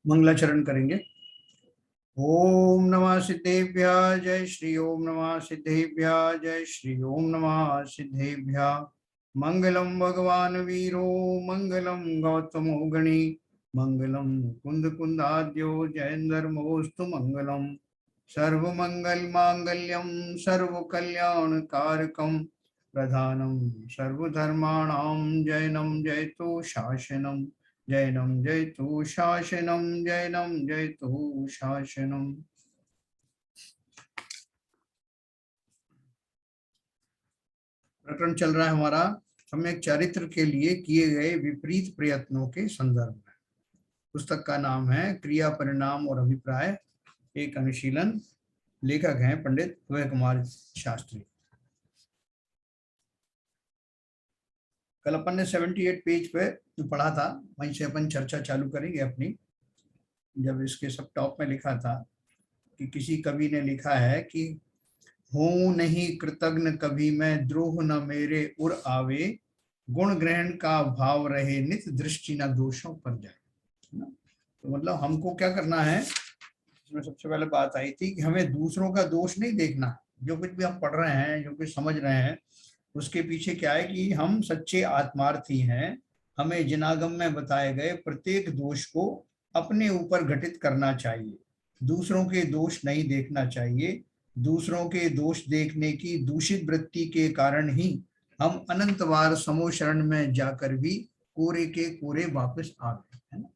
मंगलाचरण करेंगे। ओम नमः सिद्धेभ्यः जय श्री ओम नमः सिद्धेभ्यः जय श्री ओम नमः सिद्धेभ्यः। मंगलम भगवान वीरो मंगलम गौतमो गणी मंगलम कुंद कुंदाद्यो जयंदर्मोस्तु मंगलम सर्वमंगल मांगल्यम सर्व कल्याण कारकम प्रधानम सर्वधर्माणां जैनम जयतु शासनम जैनम जयतु शासनम जैनम जयतु शासनम। प्रकरण चल रहा है हमारा सम्यक चारित्र के लिए किए गए विपरीत प्रयत्नों के संदर्भ में। पुस्तक का नाम है क्रिया परिणाम और अभिप्राय, एक अनुशीलन। लेखक हैं पंडित अभय कुमार शास्त्री। कल अपन ने 78 पेज पे पढ़ा था, वहीं से अपन चर्चा चालू करेंगे अपनी। जब इसके सब टॉप में लिखा था कि किसी कवि ने लिखा है कि हूं नहीं कृतज्ञ कभी मैं द्रोह न मेरे उर आवे, गुण ग्रहण का भाव रहे नित दृष्टि न दोषों पर जाए। तो मतलब हमको क्या करना है, इसमें सबसे पहले बात आई थी कि हमें दूसरों का दोष नहीं देखना। जो कुछ भी हम पढ़ रहे हैं, जो कुछ समझ रहे हैं, उसके पीछे क्या है कि हम सच्चे आत्मार्थी हैं। हमें जिनागम में बताए गए प्रत्येक दोष को अपने ऊपर घटित करना चाहिए, दूसरों के दोष नहीं देखना चाहिए। दूसरों के दोष देखने की दूषित वृत्ति के कारण ही हम अनंत बार समूह शरण में जाकर भी कोरे के कोरे वापस आ गए, है ना।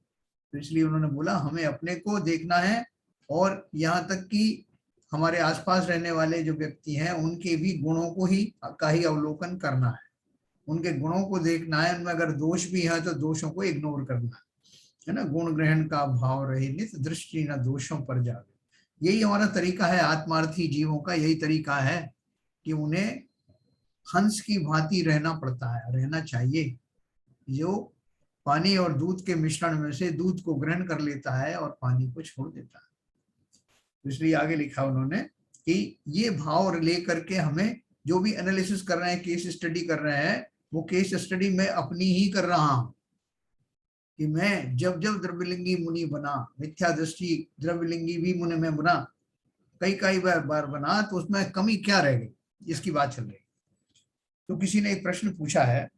तो इसलिए उन्होंने बोला हमें अपने को देखना है, और यहाँ तक कि हमारे आसपास रहने वाले जो व्यक्ति हैं उनके भी गुणों को ही का ही अवलोकन करना है, उनके गुणों को देखना है। उनमें अगर दोष भी है तो दोषों को इग्नोर करना है ना। गुण ग्रहण का भाव रहे नित दृष्टि न दोषों पर जावे। यही हमारा तरीका है, आत्मार्थी जीवों का यही तरीका है कि उन्हें हंस की भांति रहना पड़ता है, रहना चाहिए। जो पानी और दूध के मिश्रण में से दूध को ग्रहण कर लेता है और पानी को छोड़ देता है। इसलिए आगे लिखा उन्होंने कि ये भाव लेकर के हमें जो भी एनालिसिस कर रहे हैं, केस स्टडी कर रहे हैं, वो केस स्टडी मैं अपनी ही कर रहा हूं कि मैं जब जब द्रव्यलिंगी मुनि बना, मिथ्या दृष्टि द्रव्यलिंगी भी मुनि में बना, कई बार बना, तो उसमें कमी क्या रह गई, इसकी बात चल रही। तो किसी ने एक प्रश्न पूछा है,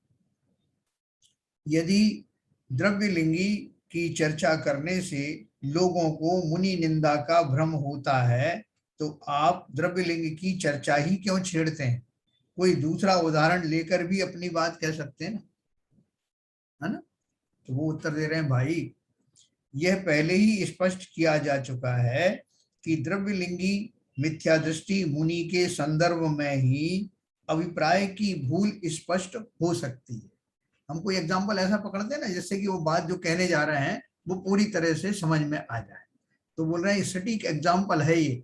यदि द्रव्यलिंगी की चर्चा करने से लोगों को मुनि निंदा का भ्रम होता है, तो आप द्रव्यलिंग की चर्चा ही क्यों छेड़ते हैं? कोई दूसरा उदाहरण लेकर भी अपनी बात कह सकते हैं ना, है ना। तो वो उत्तर दे रहे हैं, भाई यह पहले ही स्पष्ट किया जा चुका है कि द्रव्यलिंगी मिथ्या दृष्टि मुनि के संदर्भ में ही अभिप्राय की भूल स्पष्ट हो सकती है। हम कोई एग्जाम्पल ऐसा पकड़ते हैं ना जिससे कि वो बात जो कहने जा रहे हैं वो पूरी तरह से समझ में आ जाए। तो बोल रहे हैं सटीक एग्जाम्पल है ये,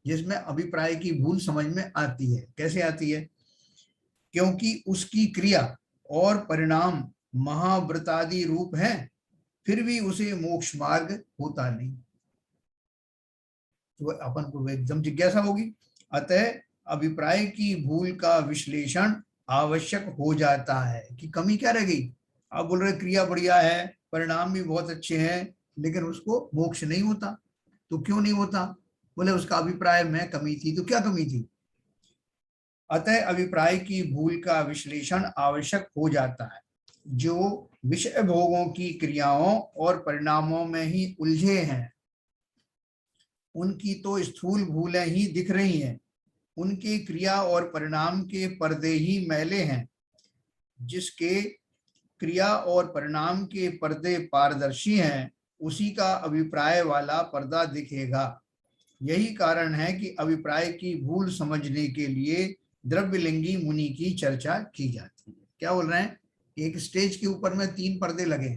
जिसमें अभिप्राय की भूल समझ में आती है। कैसे आती है? क्योंकि उसकी क्रिया और परिणाम महाव्रतादि रूप है, फिर भी उसे मोक्ष मार्ग होता नहीं। तो अपन को एकदम जिज्ञासा होगी। अतः अभिप्राय की भूल का विश्लेषण आवश्यक हो जाता है कि कमी क्या रह गई। आप बोल रहे क्रिया बढ़िया है, परिणाम भी बहुत अच्छे हैं, लेकिन उसको मोक्ष नहीं होता। तो क्यों नहीं होता? बोले उसका अभिप्राय में कमी थी। तो क्या कमी थी? अतः अभिप्राय की भूल का विश्लेषण आवश्यक हो जाता है। जो विषय भोगों की क्रियाओं और परिणामों में ही उलझे हैं, उनकी तो स्थूल भूलें ही दिख रही हैं, उनके क्रिया और परिणाम के पर्दे ही मैले हैं। जिसके क्रिया और परिणाम के पर्दे पारदर्शी हैं, उसी का अभिप्राय वाला पर्दा दिखेगा। यही कारण है कि अभिप्राय की भूल समझने के लिए द्रव्यलिंगी मुनि की चर्चा की जाती है। क्या बोल रहे हैं? एक स्टेज के ऊपर में 3 पर्दे लगे,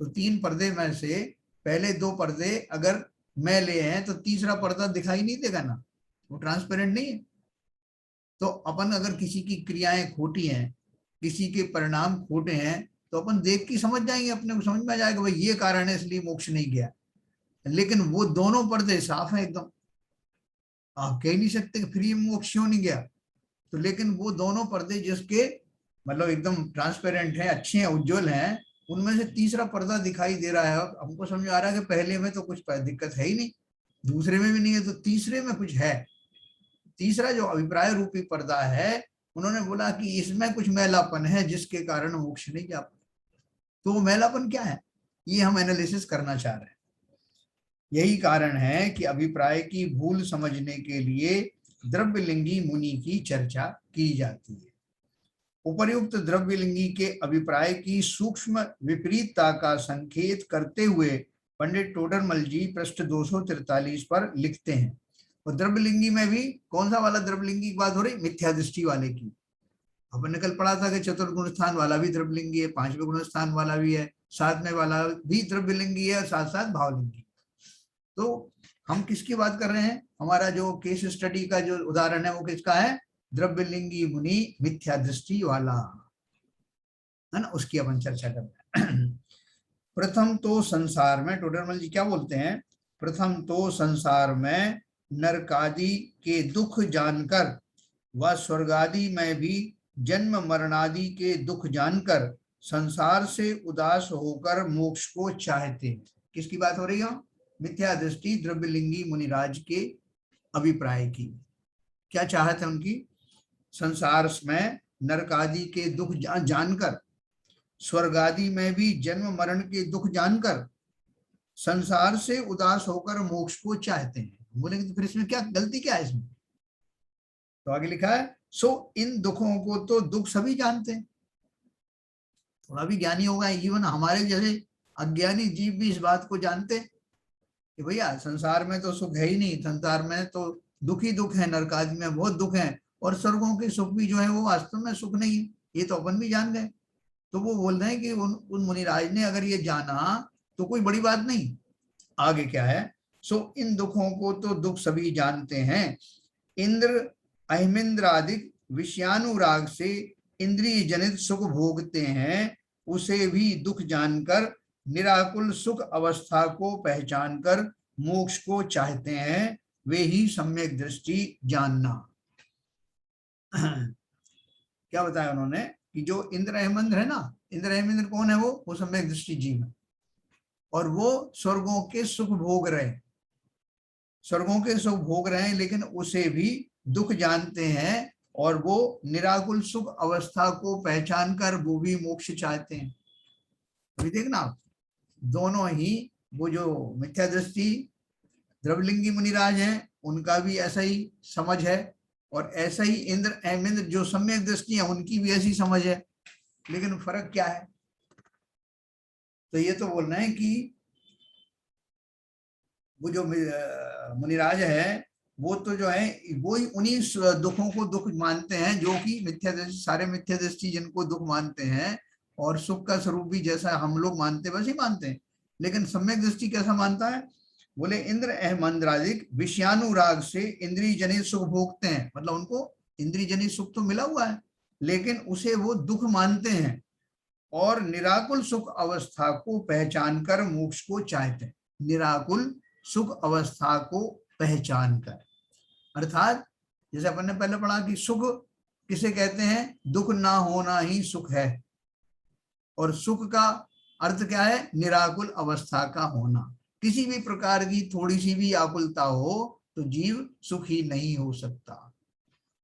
तो 3 पर्दे में से पहले 2 पर्दे अगर मैले हैं तो तीसरा पर्दा दिखाई नहीं देगा ना, वो ट्रांसपेरेंट नहीं है। तो अपन अगर किसी की क्रियाएं खोटी हैं, किसी के परिणाम खोटे हैं, तो अपन देख के समझ जाएंगे, अपने को समझ में आ जाएगा भाई ये कारण है इसलिए मोक्ष नहीं गया। लेकिन वो दोनों पर्दे साफ है एकदम, आप कह नहीं सकते कि फिर ये मोक्ष क्यों नहीं गया। तो लेकिन वो दोनों पर्दे जिसके मतलब एकदम ट्रांसपेरेंट है, अच्छे हैं, उज्जवल हैं, उनमें से तीसरा पर्दा दिखाई दे रहा है। हमको समझ आ रहा है कि पहले में तो कुछ दिक्कत है ही नहीं, दूसरे में भी नहीं है, तो तीसरे में कुछ है। तीसरा जो अभिप्राय रूपी पर्दा है, उन्होंने बोला कि इसमें कुछ मैलापन है जिसके कारण मोक्ष नहीं जा पाए। तो वो मैलापन क्या है, ये हम एनालिसिस करना चाह रहे हैं। यही कारण है कि अभिप्राय की भूल समझने के लिए द्रव्यलिंगी मुनि की चर्चा की जाती है। उपर्युक्त द्रव्यलिंगी के अभिप्राय की सूक्ष्म विपरीतता का संकेत करते हुए पंडित टोडरमल जी पृष्ठ 243 पर लिखते हैं। और द्रव्यलिंगी में भी कौन सा वाला द्रव्यलिंगी की बात हो रही, मिथ्या दृष्टि वाले की। अपन ने कल पढ़ा था कि चतुर्गुण स्थान वाला भी द्रव्यलिंगी है, पांचवें गुण स्थान वाला भी है, सातवें वाला भी द्रव्यलिंगी है, साथ साथ भावलिंगी। तो हम किसकी बात कर रहे हैं, हमारा जो केस स्टडी का जो उदाहरण है वो किसका है, द्रव्यलिंगी मुनि मिथ्या दृष्टि वाला है ना, उसकी अपन चर्चा कर रहे हैं। प्रथम तो संसार में, टोडरमल जी क्या बोलते हैं, प्रथम तो संसार में नरकादि के दुख जानकर व स्वर्गादि में भी जन्म मरणादि के दुख जानकर संसार से उदास होकर मोक्ष को चाहते हैं। किसकी बात हो रही है, मिथ्या दृष्टि द्रव्यलिंगी मुनिराज के अभिप्राय की। क्या चाहत है उनकी, संसार में नरकादि के दुख जानकर, स्वर्गादि में भी जन्म मरण के दुख जानकर संसार से उदास होकर मोक्ष को चाहते हैं। बोलेंगे तो फिर इसमें क्या गलती क्या है इसमें, तो आगे लिखा है, सो इन दुखों को तो दुख सभी जानते हैं। थोड़ा भी ज्ञानी होगा, इवन हमारे जैसे अज्ञानी जीव भी इस बात को जानते हैं कि भैया संसार में तो सुख है ही नहीं, संसार में तो दुख ही दुख है, नरकादि में बहुत दुख है, और स्वर्गों के सुख भी जो है वो वास्तव में सुख नहीं है, ये तो अपन भी जान गए। तो वो बोल रहे हैं कि उन मुनिराज ने अगर ये जाना तो कोई बड़ी बात नहीं। आगे क्या है, सो इन दुखों को तो दुख सभी जानते हैं। इंद्र अहिमिंद्रादिक विषयानुराग से इंद्रिय जनित सुख भोगते हैं, उसे भी दुख जानकर निराकुल सुख अवस्था को पहचानकर मोक्ष को चाहते हैं, वे ही सम्यक दृष्टि जानना। क्या बताया उन्होंने कि जो इंद्र अहिमिंद्र है ना, इंद्र अहिमिंद्र कौन है, वो सम्यक दृष्टि जीव है, और वो स्वर्गों के सुख भोग रहे हैं, स्वर्गों के सुख भोग रहे हैं, लेकिन उसे भी दुख जानते हैं, और वो निराकुल सुख अवस्था को पहचान कर वो भी मोक्ष चाहते हैं। अभी देखना आप, दोनों ही, वो जो मिथ्या दृष्टि द्रव्यलिंगी मुनिराज हैं उनका भी ऐसा ही समझ है, और ऐसा ही इंद्र अहिमिंद्र जो सम्यक दृष्टि है उनकी भी ऐसी समझ है। लेकिन फर्क क्या है, तो ये तो बोल रहे हैं कि वो जो मुनिराज है वो तो जो है वो ही उन्हीं दुखों को दुख मानते हैं जो कि मिथ्या दृष्टि, सारे मिथ्या दृष्टि जिनको दुख मानते हैं, और सुख का स्वरूप भी जैसा हम लोग मानते हैं वैसे ही मानते हैं। लेकिन सम्यक दृष्टि कैसा मानता है, बोले इंद्र अहिमिंद्रादिक विषयानुराग से इंद्रिय जनित सुख भोगते हैं, मतलब उनको इंद्रिय जनित सुख तो मिला हुआ है लेकिन उसे वो दुख मानते हैं, और निराकुल सुख अवस्था को पहचान कर मोक्ष को चाहते हैं। निराकुल सुख अवस्था को पहचान कर, अर्थात जैसे अपन ने पहले पढ़ा कि सुख किसे कहते हैं, दुख ना होना ही सुख है, और सुख का अर्थ क्या है, निराकुल अवस्था का होना। किसी भी प्रकार की थोड़ी सी भी आकुलता हो तो जीव सुखी नहीं हो सकता।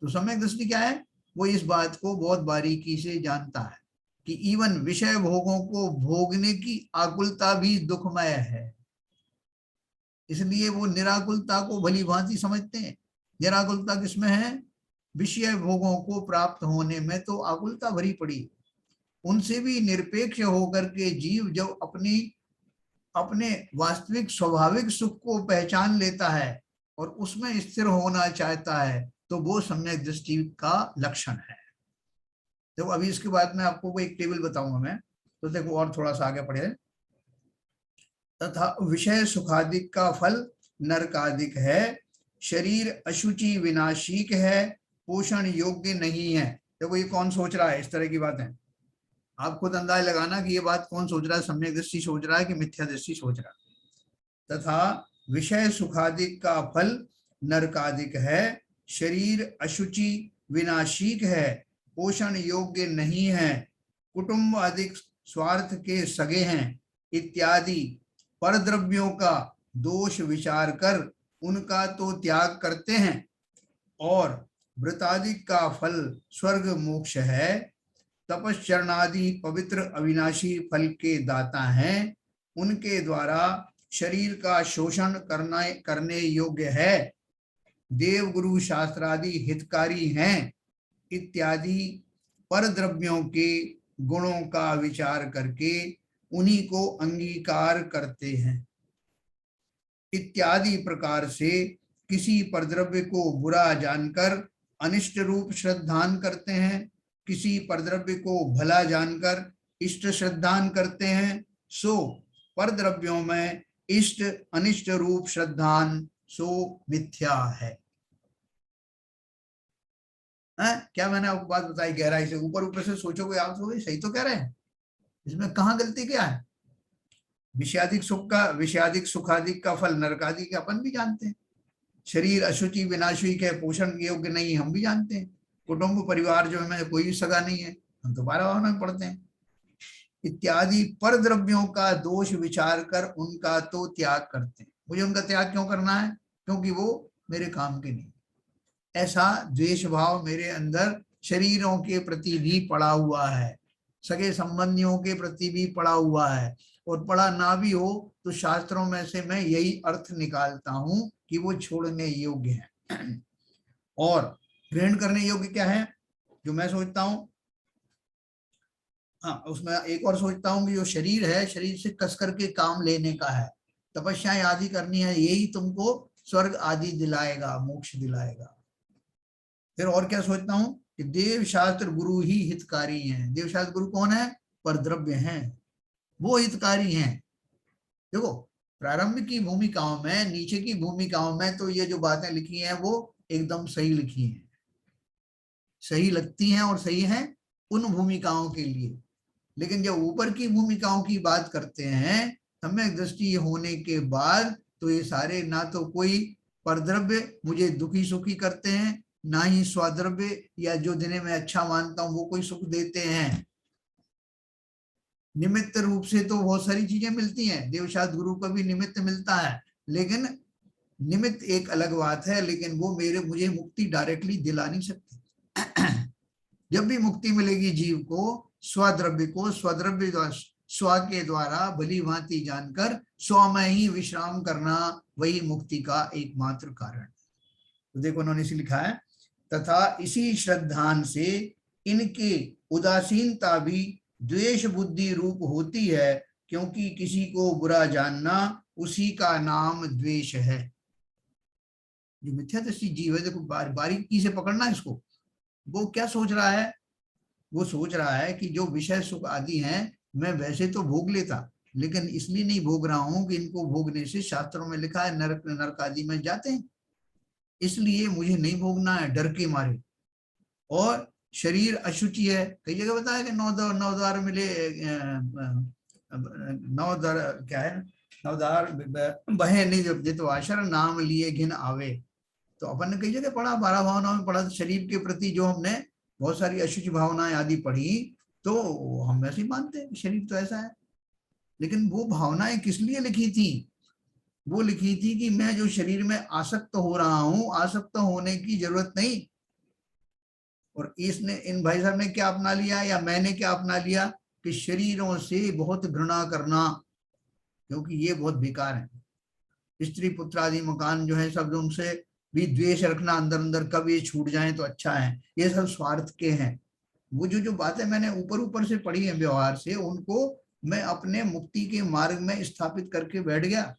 तो सम्यक दृष्टि क्या है, वो इस बात को बहुत बारीकी से जानता है कि इवन विषय भोगों को भोगने की आकुलता भी दुखमय है, इसलिए वो निराकुलता को भली भांति समझते हैं। निराकुलता किसमें है, विषय भोगों को प्राप्त होने में तो आकुलता भरी पड़ी, उनसे भी निरपेक्ष होकर के जीव जब अपने वास्तविक स्वाभाविक सुख को पहचान लेता है और उसमें स्थिर होना चाहता है, तो वो सम्यक दृष्टि का लक्षण है। तो अभी इसके बाद में आपको एक टेबल बताऊंगा मैं, तो देखो और थोड़ा सा आगे पढ़े। तथा विषय सुखादिक का फल नरकादिक है, शरीर अशुचि विनाशिक है, पोषण योग्य नहीं है। देखो ये कौन सोच रहा है इस तरह की बातें, आप खुद अंदाज लगाना कि ये बात कौन सोच रहा है, सम्यक दृष्टि सोच रहा है कि मिथ्या दृष्टि सोच रहा है। तथा विषय सुखादिक का फल नरकादिक है, शरीर अशुचि विनाशिक है, पोषण योग्य नहीं है, कुटुंब अधिक स्वार्थ के सगे हैं इत्यादि परद्रव्यों का दोष विचार कर उनका तो त्याग करते हैं और व्रतादि का फल स्वर्ग मोक्ष है, तपश्चरणादि पवित्र अविनाशी फल के दाता हैं, उनके द्वारा शरीर का शोषण करने योग्य है, देव गुरु शास्त्रादि हितकारी हैं इत्यादि पर द्रव्यों के गुणों का विचार करके उन्हीं को अंगीकार करते हैं। इत्यादि प्रकार से किसी परद्रव्य को बुरा जानकर अनिष्ट रूप श्रद्धान करते हैं, किसी परद्रव्य को भला जानकर इष्ट श्रद्धान करते हैं, सो परद्रव्यों में इष्ट अनिष्ट रूप श्रद्धान सो मिथ्या है। क्या मैंने आपको बात बताई गहराई से, ऊपर ऊपर से सोचोगे आप तो सही तो कह रहे हैं, इसमें कहाँ गलती क्या है। विषयादिक सुखादिक का फल नरकादि के अपन भी जानते हैं, शरीर अशुचि विनाशी के पोषण योग्य नहीं हम भी जानते हैं, कुटुंब परिवार जो है कोई भी सगा नहीं है, हम तो 12 भाव में पढ़ते हैं। इत्यादि पर द्रव्यों का दोष विचार कर उनका तो त्याग करते हैं। मुझे उनका त्याग क्यों करना है? क्योंकि वो मेरे काम के नहीं। ऐसा द्वेष भाव मेरे अंदर शरीरों के प्रति भी पड़ा हुआ है, सगे संबंधियों के प्रति भी पड़ा हुआ है, और पड़ा ना भी हो तो शास्त्रों में से मैं यही अर्थ निकालता हूं कि वो छोड़ने योग्य है। और ग्रहण करने योग्य क्या है जो मैं सोचता हूं? हाँ, उसमें एक और सोचता हूँ कि जो शरीर है, शरीर से कस करके काम लेने का है, तपस्या आदि करनी है, यही तुमको स्वर्ग आदि दिलाएगा, मोक्ष दिलाएगा। फिर और क्या सोचता हूँ कि देव शास्त्र गुरु ही हितकारी हैं। देव शास्त्र गुरु कौन है? परद्रव्य हैं, वो हितकारी हैं। देखो, प्रारंभ की भूमिकाओं में, नीचे की भूमिकाओं में तो ये जो बातें लिखी हैं वो एकदम सही लिखी हैं, सही लगती हैं और सही हैं उन भूमिकाओं के लिए। लेकिन जब ऊपर की भूमिकाओं की बात करते हैं सम्यक दृष्टि होने के बाद, तो ये सारे ना तो कोई परद्रव्य मुझे दुखी सुखी करते हैं, ना ही स्वाद्रव्य या जो जिन्हें मैं अच्छा मानता हूं वो कोई सुख देते हैं। निमित्त रूप से तो बहुत सारी चीजें मिलती हैं, देवशास्त्र गुरु का भी निमित्त मिलता है, लेकिन निमित्त एक अलग बात है, लेकिन वो मुझे मुक्ति डायरेक्टली दिला नहीं सकती। जब भी मुक्ति मिलेगी जीव को, स्वद्रव्य को स्वद्रव्य स्व के द्वारा भली भांति जानकर स्व में ही विश्राम करना, वही मुक्ति का एकमात्र कारण। तो देखो उन्होंने इसे लिखा है, तथा इसी श्रद्धान से इनके उदासीनता भी द्वेष बुद्धि रूप होती है, क्योंकि किसी को बुरा जानना उसी का नाम द्वेष है। जो मिथ्यादृष्टि जीव है, देखो बारीकी से पकड़ना इसको, वो क्या सोच रहा है? वो सोच रहा है कि जो विषय सुख आदि हैं मैं वैसे तो भोग लेता, लेकिन इसलिए नहीं भोग रहा हूं कि इनको भोगने से शास्त्रों में लिखा है नरक आदि में जाते हैं, इसलिए मुझे नहीं भोगना है डर के मारे। और शरीर अशुचि है, कई जगह बताया कि नवद्वार मिले, नवद्वार क्या है, नवद्वार बहे नहीं जित वाशर नाम लिए घिन आवे। तो अपन ने कई जगह पढ़ा, 12 भावनाओं में पढ़ा, शरीर के प्रति जो हमने बहुत सारी अशुचि भावनाएं आदि पढ़ी, तो हम ऐसे ही मानते हैं शरीर तो ऐसा है। लेकिन वो भावनाएं किस लिए लिखी थी? वो लिखी थी कि मैं जो शरीर में आसक्त हो रहा हूं, आसक्त होने की जरूरत नहीं। और इसने, इन भाई साहब ने क्या अपना लिया या मैंने क्या अपना लिया कि शरीरों से बहुत घृणा करना, क्योंकि ये बहुत बेकार है। स्त्री पुत्र आदि मकान जो है सब, उनसे भी द्वेष रखना अंदर अंदर, कब ये छूट जाए तो अच्छा है, ये सब स्वार्थ के हैं। वो जो बातें मैंने ऊपर ऊपर से पढ़ी है व्यवहार से, उनको मैं अपने मुक्ति के मार्ग में स्थापित करके बैठ गया,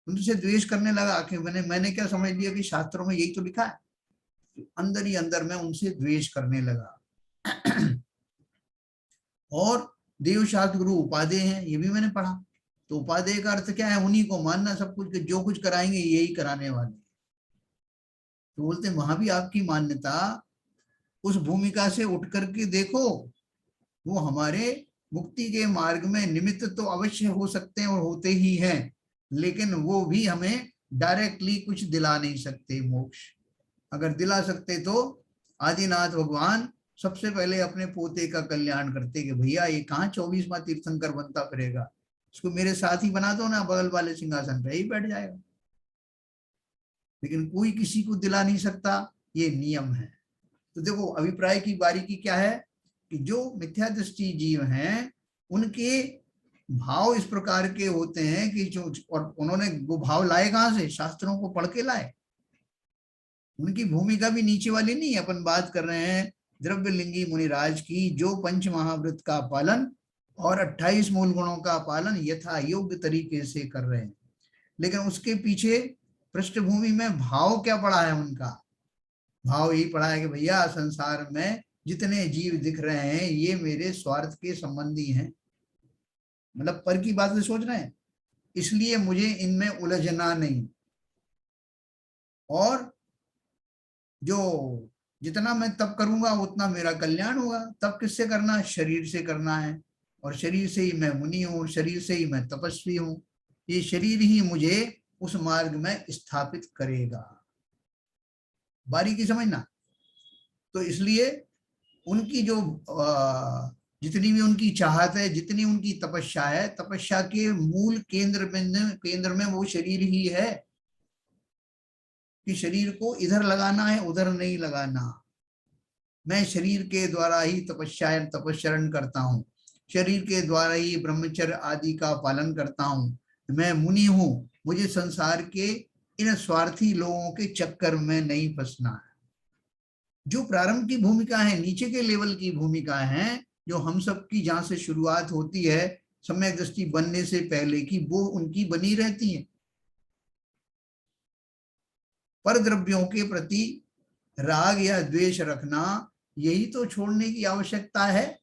उनसे द्वेष करने लगा कि मैंने क्या समझ लिया कि शास्त्रों में यही तो लिखा है, अंदर ही अंदर में उनसे द्वेष करने लगा। और देव शास्त्र गुरु उपादेय हैं, ये भी मैंने पढ़ा। तो उपादेय का अर्थ क्या है? उन्हीं को मानना सब कुछ, जो कुछ कराएंगे यही कराने वाले। तो बोलते वहां भी आपकी मान्यता उस भूमिका से उठ करके देखो, वो हमारे मुक्ति के मार्ग में निमित्त तो अवश्य हो सकते हैं और होते ही हैं, लेकिन वो भी हमें डायरेक्टली कुछ दिला नहीं सकते मोक्ष। अगर दिला सकते तो आदिनाथ भगवान सबसे पहले अपने पोते का कल्याण करते कि भैया ये कहाँ 24वां तीर्थंकर बनता फिरेगा, इसको मेरे साथ ही बना दो ना, बगल वाले सिंहासन पे ही बैठ जाएगा। लेकिन कोई किसी को दिला नहीं सकता, ये नियम है। तो देखो अभिप्राय की बारीकी क्या है कि जो मिथ्या दृष्टि जीव हैं उनके भाव इस प्रकार के होते हैं कि जो, और उन्होंने वो भाव लाए कहां से, शास्त्रों को पढ़ के लाए। उनकी भूमिका भी नीचे वाली नहीं है। अपन बात कर रहे हैं द्रव्यलिंगी मुनिराज की, जो पंच महाव्रत का पालन और 28 मूल गुणों का पालन यथा योग्य तरीके से कर रहे हैं। लेकिन उसके पीछे पृष्ठभूमि में भाव क्या पड़ा है उनका? भाव यही पड़ा है कि भैया संसार में जितने जीव दिख रहे हैं ये मेरे स्वार्थ के संबंधी हैं, मतलब पर की बात से सोच रहे हैं, इसलिए मुझे इनमें उलझना नहीं। और जो जितना मैं तप करूंगा उतना मेरा कल्याण होगा। तप किससे करना है? शरीर से करना है, और शरीर से ही मैं मुनि हूं, शरीर से ही मैं तपस्वी हूं। ये शरीर ही मुझे उस मार्ग में स्थापित करेगा। बारीकी समझना। तो इसलिए उनकी जो जितनी भी उनकी चाहत है, जितनी उनकी तपस्या है, तपस्या के मूल केंद्र में वो शरीर ही है कि शरीर को इधर लगाना है, उधर नहीं लगाना। मैं शरीर के द्वारा ही तपस्यारण करता हूँ, शरीर के द्वारा ही ब्रह्मचर्य आदि का पालन करता हूँ। मैं मुनि हूँ, मुझे संसार के इन स्वार्थी लोगों के चक्कर में नहीं फंसना है। जो प्रारंभ की भूमिका है, नीचे के लेवल की भूमिका है, जो हम सब की जहां से शुरुआत होती है सम्यक दृष्टि बनने से पहले की, वो उनकी बनी रहती है। पर द्रव्यों के प्रति राग या द्वेष रखना, यही तो छोड़ने की आवश्यकता है।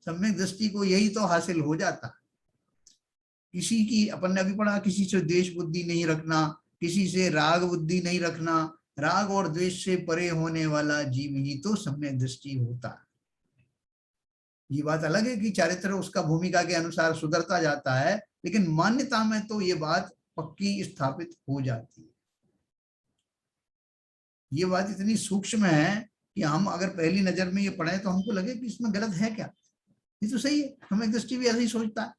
सम्यक दृष्टि को यही तो हासिल हो जाता। किसी की, अपन ने अभी पढ़ा, किसी से द्वेष बुद्धि नहीं रखना, किसी से राग बुद्धि नहीं रखना। राग और द्वेष से परे होने वाला जीव ही तो सम्यक दृष्टि होता है। ये बात अलग है कि चारित्र उसका भूमिका के अनुसार सुधरता जाता है, लेकिन मान्यता में तो ये बात पक्की स्थापित हो जाती है। ये बात इतनी सूक्ष्म है कि हम अगर पहली नजर में ये पढ़े तो हमको लगे कि इसमें गलत है क्या, ये तो सही है, हमें दृष्टि भी ऐसे ही सोचता है।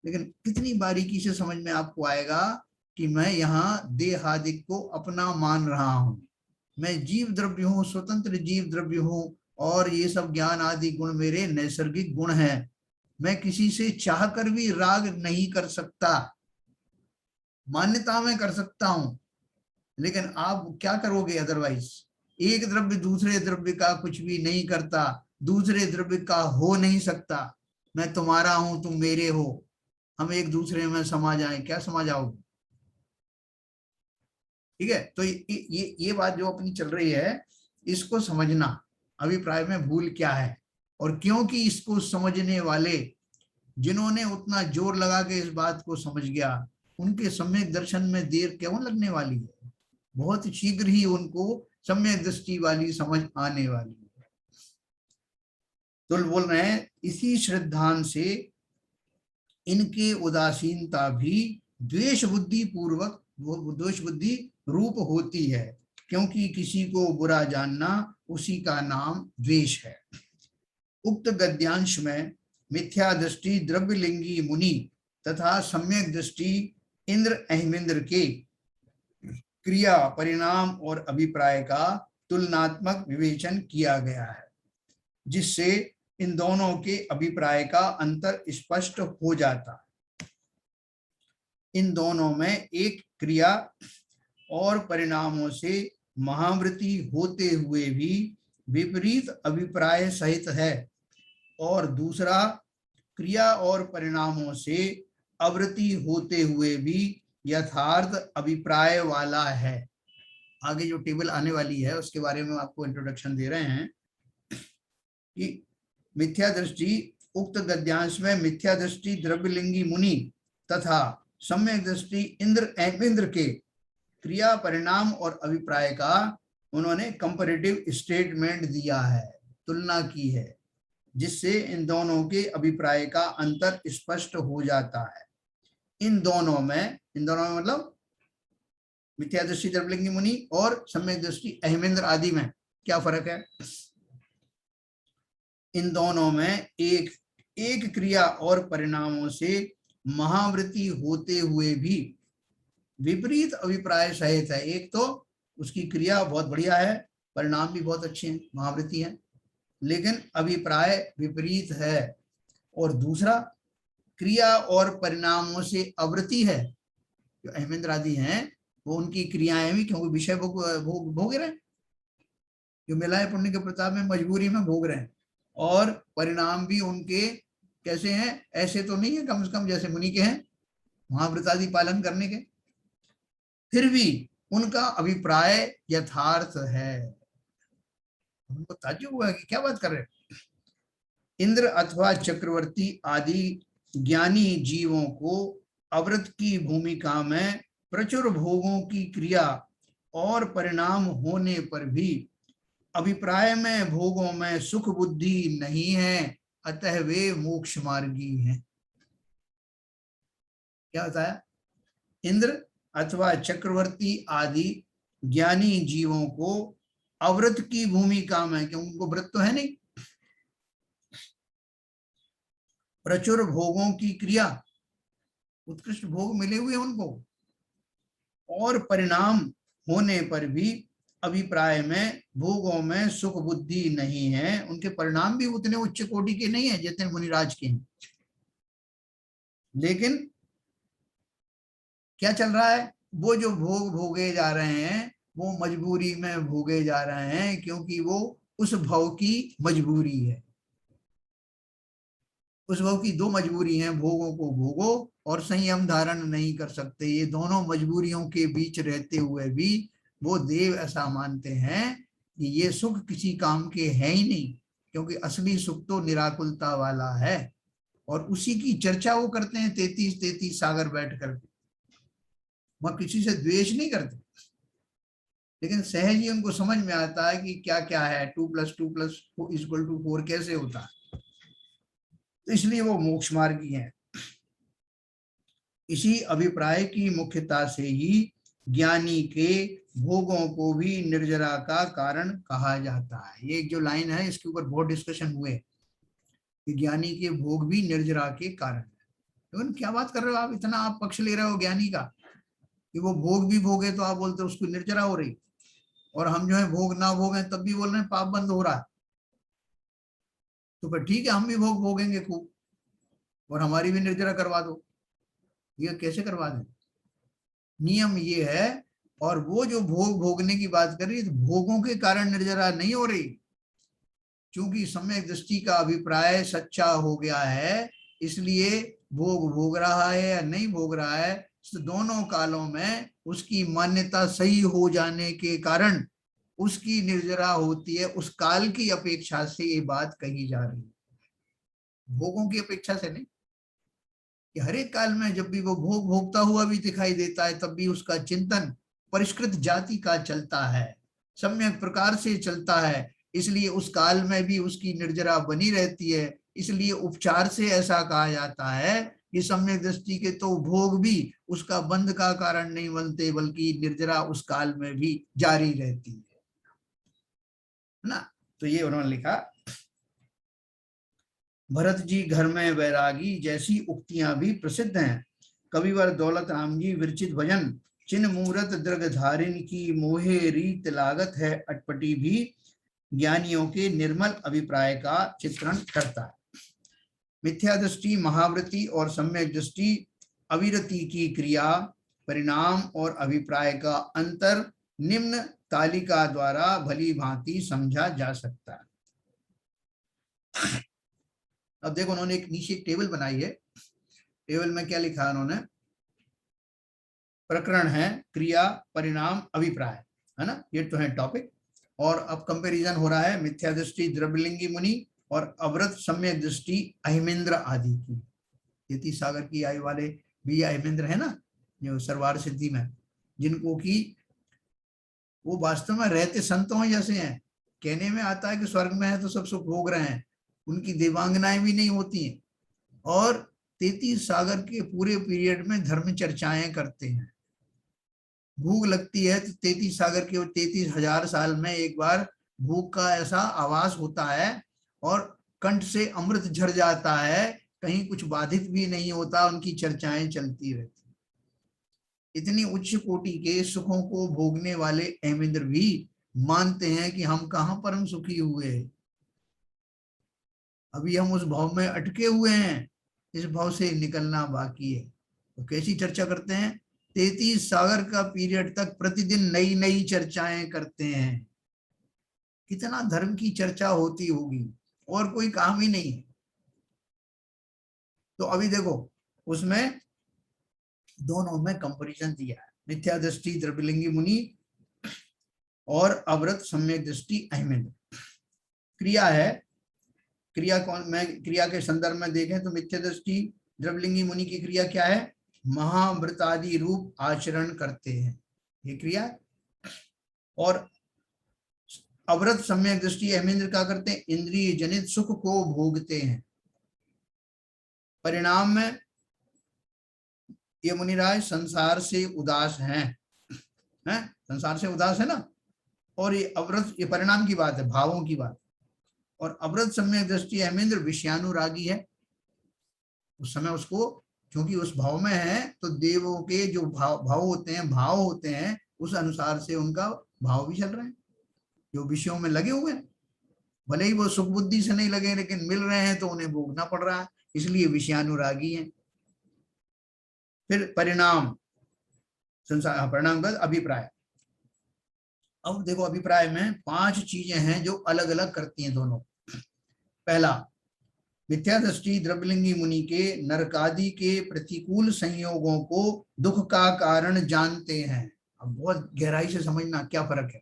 लेकिन कितनी बारीकी से समझ में आपको आएगा कि मैं यहाँ देहादिक को अपना मान रहा हूं, मैं जीव द्रव्य हूँ, स्वतंत्र जीव द्रव्य हूँ, और ये सब ज्ञान आदि गुण मेरे नैसर्गिक गुण हैं। मैं किसी से चाहकर भी राग नहीं कर सकता, मान्यता में कर सकता हूं, लेकिन आप क्या करोगे अदरवाइज? एक द्रव्य दूसरे द्रव्य का कुछ भी नहीं करता, दूसरे द्रव्य का हो नहीं सकता। मैं तुम्हारा हूं, तुम मेरे हो, हम एक दूसरे में समा जाएं, क्या समा जाओगे? ठीक है। तो ये बात जो अपनी चल रही है, इसको समझना अभिप्राय में भूल क्या है। और क्योंकि इसको समझने वाले जिन्होंने उतना जोर लगा के इस बात को समझ गया, उनके सम्यक दर्शन में देर क्यों लगने वाली है? बहुत शीघ्र ही उनको सम्यक दृष्टि वाली समझ आने वाली है। तो बोल रहे हैं इसी श्रद्धान से इनके उदासीनता भी द्वेष बुद्धि पूर्वक, द्वेष बुद्धि रूप होती है, क्योंकि किसी को बुरा जानना उसी का नाम द्वेष है। उक्त गद्यांश में मिथ्या दृष्टि द्रव्यलिंगी मुनि तथा सम्यक दृष्टि इंद्र अहिमिंद्र के क्रिया, परिणाम और अभिप्राय का तुलनात्मक विवेचन किया गया है, जिससे इन दोनों के अभिप्राय का अंतर स्पष्ट हो जाता है। इन दोनों में एक क्रिया और परिणामों से महावृत्ति होते हुए भी विपरीत अभिप्राय सहित है, और दूसरा क्रिया और परिणामों से आवृत्ति होते हुए भी यथार्थ अभिप्राय वाला है। आगे जो टेबल आने वाली है उसके बारे में आपको इंट्रोडक्शन दे रहे हैं कि मिथ्या दृष्टि, उक्त गद्यांश में मिथ्या दृष्टि द्रव्यलिंगी मुनि तथा सम्यक दृष्टि इंद्र के क्रिया, परिणाम और अभिप्राय का उन्होंने कंपैरेटिव स्टेटमेंट दिया है, तुलना की है, जिससे इन दोनों के अभिप्राय का अंतर स्पष्ट हो जाता है। इन दोनों में मतलब मिथ्या दृष्टि द्रव्यलिंगी मुनि और सम्यक दृष्टि अहिमेंद्र आदि में क्या फर्क है? इन दोनों में एक एक क्रिया और परिणामों से महावृत्ति होते हुए भी विपरीत अभिप्राय सहित है। एक तो उसकी क्रिया बहुत बढ़िया है, परिणाम भी बहुत अच्छे हैं, महावृत्ति है, लेकिन अभिप्राय विपरीत है। और दूसरा, क्रिया और परिणामों से अवृत्ति है। जो अहमेंद्र आदि हैं वो उनकी क्रियाएं भी, क्योंकि विषय भोग रहे हैं, जो मिला है पुण्य के प्रताप में मजबूरी में भोग रहे हैं, और परिणाम भी उनके कैसे हैं, ऐसे तो नहीं है कम से कम जैसे मुनि के हैं महाव्रत आदि पालन करने के, फिर भी उनका अभिप्राय यथार्थ है। उनको ताज्जुब हुआ कि क्या बात कर रहे हैं। इंद्र अथवा चक्रवर्ती आदि ज्ञानी जीवों को अवृत की भूमिका में प्रचुर भोगों की क्रिया और परिणाम होने पर भी अभिप्राय में भोगों में सुख बुद्धि नहीं है, अतः वे मोक्ष मार्गी हैं। क्या बताया? इंद्र अथवा चक्रवर्ती आदि ज्ञानी जीवों को अवृत की भूमिका में, क्योंकि उनको व्रत तो है नहीं, प्रचुर भोगों की क्रिया, उत्कृष्ट भोग मिले हुए उनको, और परिणाम होने पर भी अभिप्राय में भोगों में सुख बुद्धि नहीं है, उनके परिणाम भी उतने उच्च कोटि के नहीं है जितने मुनिराज के हैं। लेकिन क्या चल रहा है, वो जो भोग भोगे जा रहे हैं वो मजबूरी में भोगे जा रहे हैं, क्योंकि वो उस भव की मजबूरी है। उस भव की दो मजबूरी हैं, भोगों को भोगो और संयम धारण नहीं कर सकते। ये दोनों मजबूरियों के बीच रहते हुए भी वो देव ऐसा मानते हैं कि ये सुख किसी काम के है ही नहीं, क्योंकि असली सुख तो निराकुलता वाला है, और उसी की चर्चा वो करते हैं 33 सागर बैठ कर। वह किसी से द्वेष नहीं करते, लेकिन सहज ही उनको समझ में आता है कि क्या क्या है, 2 + 2 = 4 कैसे होता है, तो इसलिए वो मोक्ष मार्गी हैं। इसी अभिप्राय की मुख्यता से ही ज्ञानी के भोगों को भी निर्जरा का कारण कहा जाता है। ये एक जो लाइन है इसके ऊपर बहुत डिस्कशन हुए कि ज्ञानी के भोग भी निर्जरा के कारण है। तो क्या बात कर रहे हो आप, इतना आप पक्ष ले रहे हो ज्ञानी का कि वो भोग भी भोगे तो आप बोलते हो उसको निर्जरा हो रही, और हम जो है भोग ना भोगे तब भी बोल रहे हैं पाप बंद हो रहा है। तो फिर ठीक है, हम भी भोग भोगेंगे खूब और हमारी भी निर्जरा करवा दो। ये कैसे करवा दें? नियम ये है। और वो जो भोग भोगने की बात कर रही है, तो भोगों के कारण निर्जरा नहीं हो रही, क्योंकि सम्यक दृष्टि का अभिप्राय सच्चा हो गया है, इसलिए भोग भोग रहा है या नहीं भोग रहा है, तो दोनों कालों में उसकी मान्यता सही हो जाने के कारण उसकी निर्जरा होती है। उस काल की अपेक्षा से ये बात कही जा रही है, भोगों की अपेक्षा से नहीं। कि हर एक काल में जब भी वो भोग भोगता हुआ भी दिखाई देता है, तब भी उसका चिंतन परिष्कृत जाति का चलता है, सम्यक प्रकार से चलता है, इसलिए उस काल में भी उसकी निर्जरा बनी रहती है। इसलिए उपचार से ऐसा कहा जाता है कि सम्यक दृष्टि के तो भोग भी उसका बंध का कारण नहीं बनते, बल्कि निर्जरा उस काल में भी जारी रहती है ना। तो ये उन्होंने लिखा, भरत जी घर में वैरागी जैसी उक्तियां भी प्रसिद्ध हैं। कविवर दौलत राम जी विरचित भजन चिन्ह मूरत दृग धारिन की मोहे रीत लागत है अटपटी भी ज्ञानियों के निर्मल अभिप्राय का चित्रण करता है। मिथ्या दृष्टि, महावृत्ति और सम्यक दृष्टि अविरति की क्रिया, परिणाम और अभिप्राय का अंतर निम्न तालिका द्वारा भली भांति समझा जा सकता है। अब देखो उन्होंने एक नीचे एक टेबल बनाई है। टेबल में क्या लिखा है उन्होंने? प्रकरण है क्रिया, परिणाम, अभिप्राय, है ना, ये तो है टॉपिक। और अब कंपैरिजन हो रहा है मिथ्या दृष्टि द्रव्यलिंगी मुनि और अवृत सम्यक दृष्टि अहिमेंद्र आदि की। 33 सागर की आयु वाले भी अहिमेंद्र है ना, जो सरवार सिद्धि में, जिनको की वो वास्तव में रहते संतों जैसे हैं। कहने में आता है कि स्वर्ग में है तो सब सुख भोग रहे हैं, उनकी देवांगनाएं भी नहीं होती हैं, और 33 सागर के पूरे पीरियड में धर्म चर्चाएं करते हैं। भूख लगती है तो 33 सागर के 33,000 साल में एक बार भूख का ऐसा आवास होता है, और कंठ से अमृत झर जाता है, कहीं कुछ बाधित भी नहीं होता, उनकी चर्चाएं चलती रहती। इतनी उच्च कोटि के सुखों को भोगने वाले अहमेंद्र भी मानते हैं कि हम कहाँ परम सुखी हुए, अभी हम उस भाव में अटके हुए हैं, इस भाव से निकलना बाकी है। तो कैसी चर्चा करते हैं? 33 सागर का पीरियड तक प्रतिदिन नई नई चर्चाएं करते हैं। कितना धर्म की चर्चा होती होगी, और कोई काम ही नहीं है। तो अभी देखो, उसमें दोनों में कंपैरिजन दिया है, मिथ्या दृष्टि द्रविलिंगी मुनि और अवृत सम्यक दृष्टि अहमेंद्र। क्रिया है, क्रिया कौन, मैं क्रिया के संदर्भ में देखें तो मिथ्या दृष्टि द्रविलिंगी मुनि की क्रिया क्या है? महाव्रत आदि रूप आचरण करते हैं, ये क्रिया। और अवृत सम्यक दृष्टि अहमेंद्र क्या करते हैं? इंद्रिय जनित सुख को भोगते हैं। परिणाम में ये मुनिराज संसार से उदास हैं, संसार से उदास है ना। और ये अवृत, ये परिणाम की बात है, भावों की बात। और अवृत सम्यक दृष्टि अहमेंद्र विषयानुरागी है। उस समय उसको, क्योंकि उस भाव में है, तो देवों के जो भाव होते हैं उस अनुसार से उनका भाव भी चल रहे हैं, जो विषयों में लगे हुए हैं। भले ही वो सुख बुद्धि से नहीं लगे, लेकिन मिल रहे हैं तो उन्हें भोगना पड़ रहा है, इसलिए विषयानुरागी हैं। फिर परिणाम, संसार परिणाम का अभिप्राय। अब देखो, अभिप्राय में 5 चीजें हैं जो अलग अलग करती हैं दोनों। पहला, मिथ्या दृष्टि द्रविलिंगी मुनि के नरकादि के प्रतिकूल संयोगों को दुख का कारण जानते हैं। अब बहुत गहराई से समझना क्या फर्क है।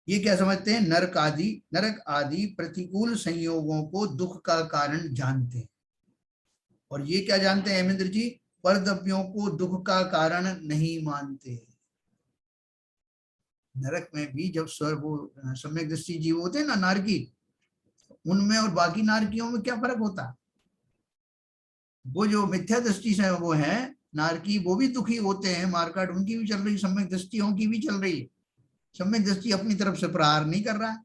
ये क्या समझते हैं? नरक आदि प्रतिकूल संयोगों को दुख का कारण जानते हैं। और ये क्या जानते हैं अहमेंद्र जी? परद्रव्यों को दुख का कारण नहीं मानते। नरक में भी जब वो सम्यक दृष्टि जीव होते हैं ना, नारकी, उनमें और बाकी नारकियों में क्या फर्क होता है? वो जो मिथ्या दृष्टि से वो है नारकी, वो भी दुखी होते हैं, मारकाट उनकी भी चल रही, सम्यक दृष्टियों की भी चल रही है। सम्यक दृष्टि अपनी तरफ से प्रहार नहीं कर रहा है,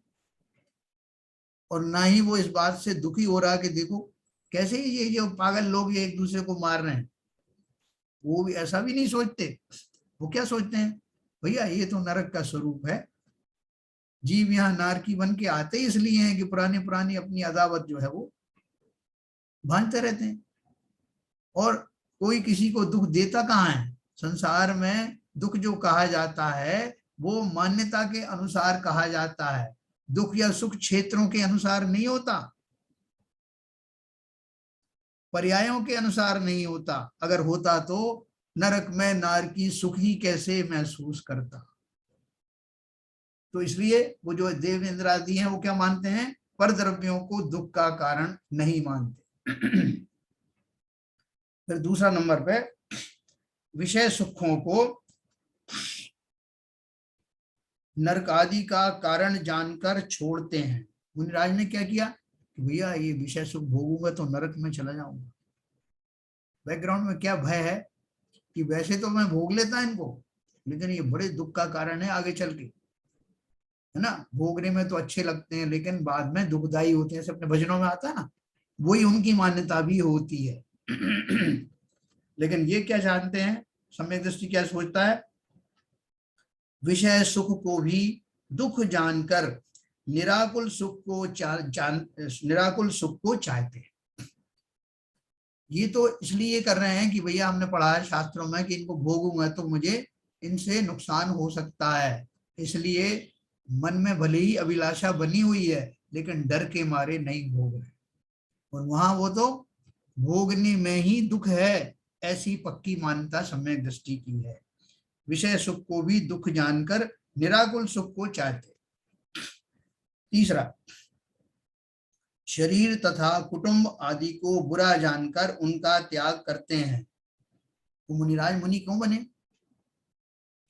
और ना ही वो इस बात से दुखी हो रहा कि देखो कैसे ये जो पागल लोग ये एक दूसरे को मार रहे हैं। वो भी ऐसा भी नहीं सोचते। वो क्या सोचते हैं? भैया ये तो नरक का स्वरूप है, जीव यहाँ नारकी बन के आते ही इसलिए हैं कि पुरानी अपनी अदावत जो है वो भांजते रहते हैं। और कोई किसी को दुख देता कहाँ है? संसार में दुख जो कहा जाता है वो मान्यता के अनुसार कहा जाता है, दुख या सुख क्षेत्रों के अनुसार नहीं होता, पर्यायों के अनुसार नहीं होता। अगर होता तो नरक में नारकी सुख ही कैसे महसूस करता। तो इसलिए वो जो देवेंद्र आदि हैं वो क्या मानते हैं? परद्रव्यों को दुख का कारण नहीं मानते। फिर दूसरा नंबर पे, विषय सुखों को नरक आदि का कारण जानकर छोड़ते हैं। मुनिराज ने क्या किया कि भैया ये विषय सुख भोगूंगा तो नरक में चला जाऊंगा। बैकग्राउंड में क्या भय है कि वैसे तो मैं भोग लेता इनको, लेकिन ये बड़े दुख का कारण है आगे चल के, है ना। भोगने में तो अच्छे लगते हैं लेकिन बाद में दुखदायी होते हैं, सब अपने भजनों में आता है ना। वही उनकी मान्यता भी होती है। लेकिन ये क्या जानते हैं, सम्यक दृष्टि क्या सोचता है? विषय सुख को भी दुख जानकर निराकुल सुख को चाहते हैं। ये तो इसलिए कर रहे हैं कि भैया हमने पढ़ा है शास्त्रों में कि इनको भोगूंगा तो मुझे इनसे नुकसान हो सकता है, इसलिए मन में भले ही अभिलाषा बनी हुई है लेकिन डर के मारे नहीं भोग रहे। और वहां वो तो भोगने में ही दुख है, ऐसी पक्की मान्यता सम्यक दृष्टि की है। विषय सुख को भी दुख जानकर निराकुल सुख को चाहते। तीसरा, शरीर तथा कुटुंब आदि को बुरा जानकर उनका त्याग करते हैं। तो मुनिराज मुनि क्यों बने?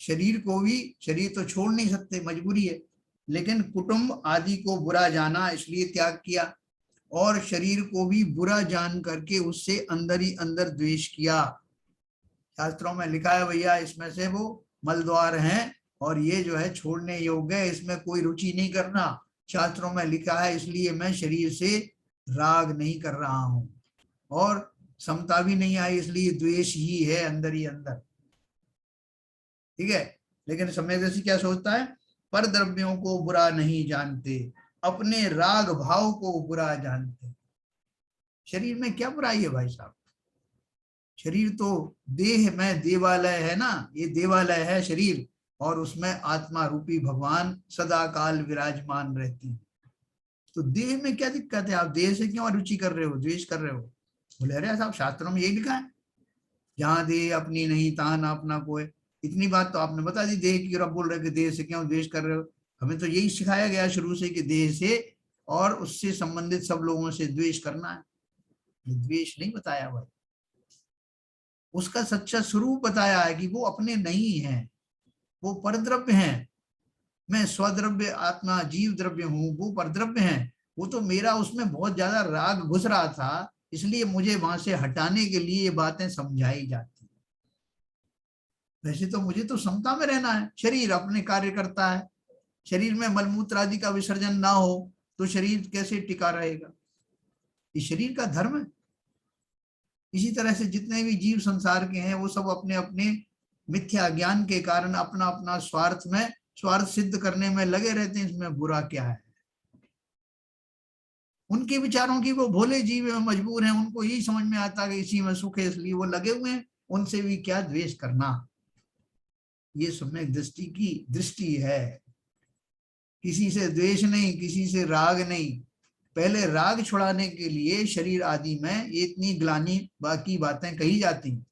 शरीर को भी, शरीर तो छोड़ नहीं सकते, मजबूरी है, लेकिन कुटुंब आदि को बुरा जाना इसलिए त्याग किया, और शरीर को भी बुरा जान करके उससे अंदर ही अंदर द्वेष किया। शास्त्रों में लिखा है भैया इसमें से वो मलद्वार हैं और ये जो है छोड़ने योग्य है, इसमें कोई रुचि नहीं करना। शास्त्रों में लिखा है, इसलिए मैं शरीर से राग नहीं कर रहा हूं, और समता भी नहीं आई, इसलिए द्वेष ही है अंदर ही अंदर। ठीक है। लेकिन सम्यकदर्शी क्या सोचता है, पर द्रव्यों को बुरा नहीं जानते, अपने राग भाव को बुरा जानते। शरीर में क्या बुराई है भाई साहब? शरीर तो देह में देवालय है ना, ये देवालय है शरीर, और उसमें आत्मा रूपी भगवान सदा काल विराजमान रहती है। तो देह में क्या दिक्कत है? आप देह से क्यों अरुचि कर रहे हो, द्वेष कर रहे हो? बोले अरे साहब, शास्त्रों में यही लिखा है, जहां देह अपनी नहीं तहां ना अपना कोई। इतनी बात तो आपने बता दी देह की, और अब बोल रहे कि देह से क्यों द्वेष कर रहे हो? हमें तो यही सिखाया गया शुरू से कि देह से और उससे संबंधित सब लोगों से द्वेष करना है। द्वेष नहीं बताया भाई, उसका सच्चा स्वरूप बताया है कि वो अपने नहीं है, वो परद्रव्य हैं। मैं स्वद्रव्य आत्मा जीव द्रव्य हूँ, वो परद्रव्य हैं। वो तो मेरा उसमें बहुत ज्यादा राग घुस रहा था, इसलिए मुझे वहां से हटाने के लिए ये बातें समझाई जाती। वैसे तो मुझे तो समता में रहना है, शरीर अपने कार्य करता है, शरीर में मलमूत्र आदि का विसर्जन ना हो तो शरीर कैसे टिका रहेगा? ये शरीर का धर्म है। इसी तरह से जितने भी जीव संसार के हैं वो सब अपने अपने मिथ्या ज्ञान के कारण अपना अपना स्वार्थ सिद्ध करने में लगे रहते हैं। इसमें बुरा क्या है? उनके विचारों की, वो भोले जीव में मजबूर हैं, उनको यही समझ में आता है कि इसी में सुख है, इसलिए वो लगे हुए हैं। उनसे भी क्या द्वेष करना? ये सम्यक दृष्टि की दृष्टि है। किसी से द्वेष नहीं, किसी से राग नहीं। पहले राग छुड़ाने के लिए शरीर आदि में ये इतनी ग्लानि बाकी बातें कही जाती हैं,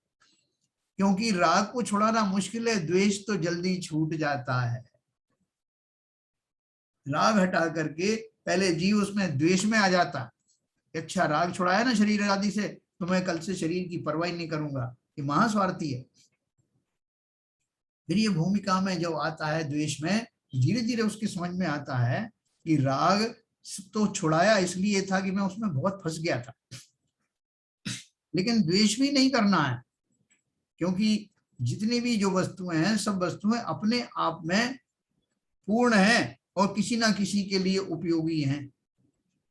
क्योंकि राग को छुड़ाना मुश्किल है, द्वेष तो जल्दी छूट जाता है। राग हटा करके पहले जीव उसमें द्वेष में आ जाता है। अच्छा, राग छुड़ाया ना शरीर आदि से, तो मैं कल से शरीर की परवाही नहीं करूंगा, ये महास्वार्थी है। फिर ये भूमिका में जो आता है द्वेष में, धीरे धीरे उसकी समझ में आता है कि राग तो छुड़ाया इसलिए था कि मैं उसमें बहुत फंस गया था, लेकिन द्वेष भी नहीं करना है, क्योंकि जितनी भी जो वस्तुएं हैं सब वस्तुएं अपने आप में पूर्ण है और किसी ना किसी के लिए उपयोगी हैं।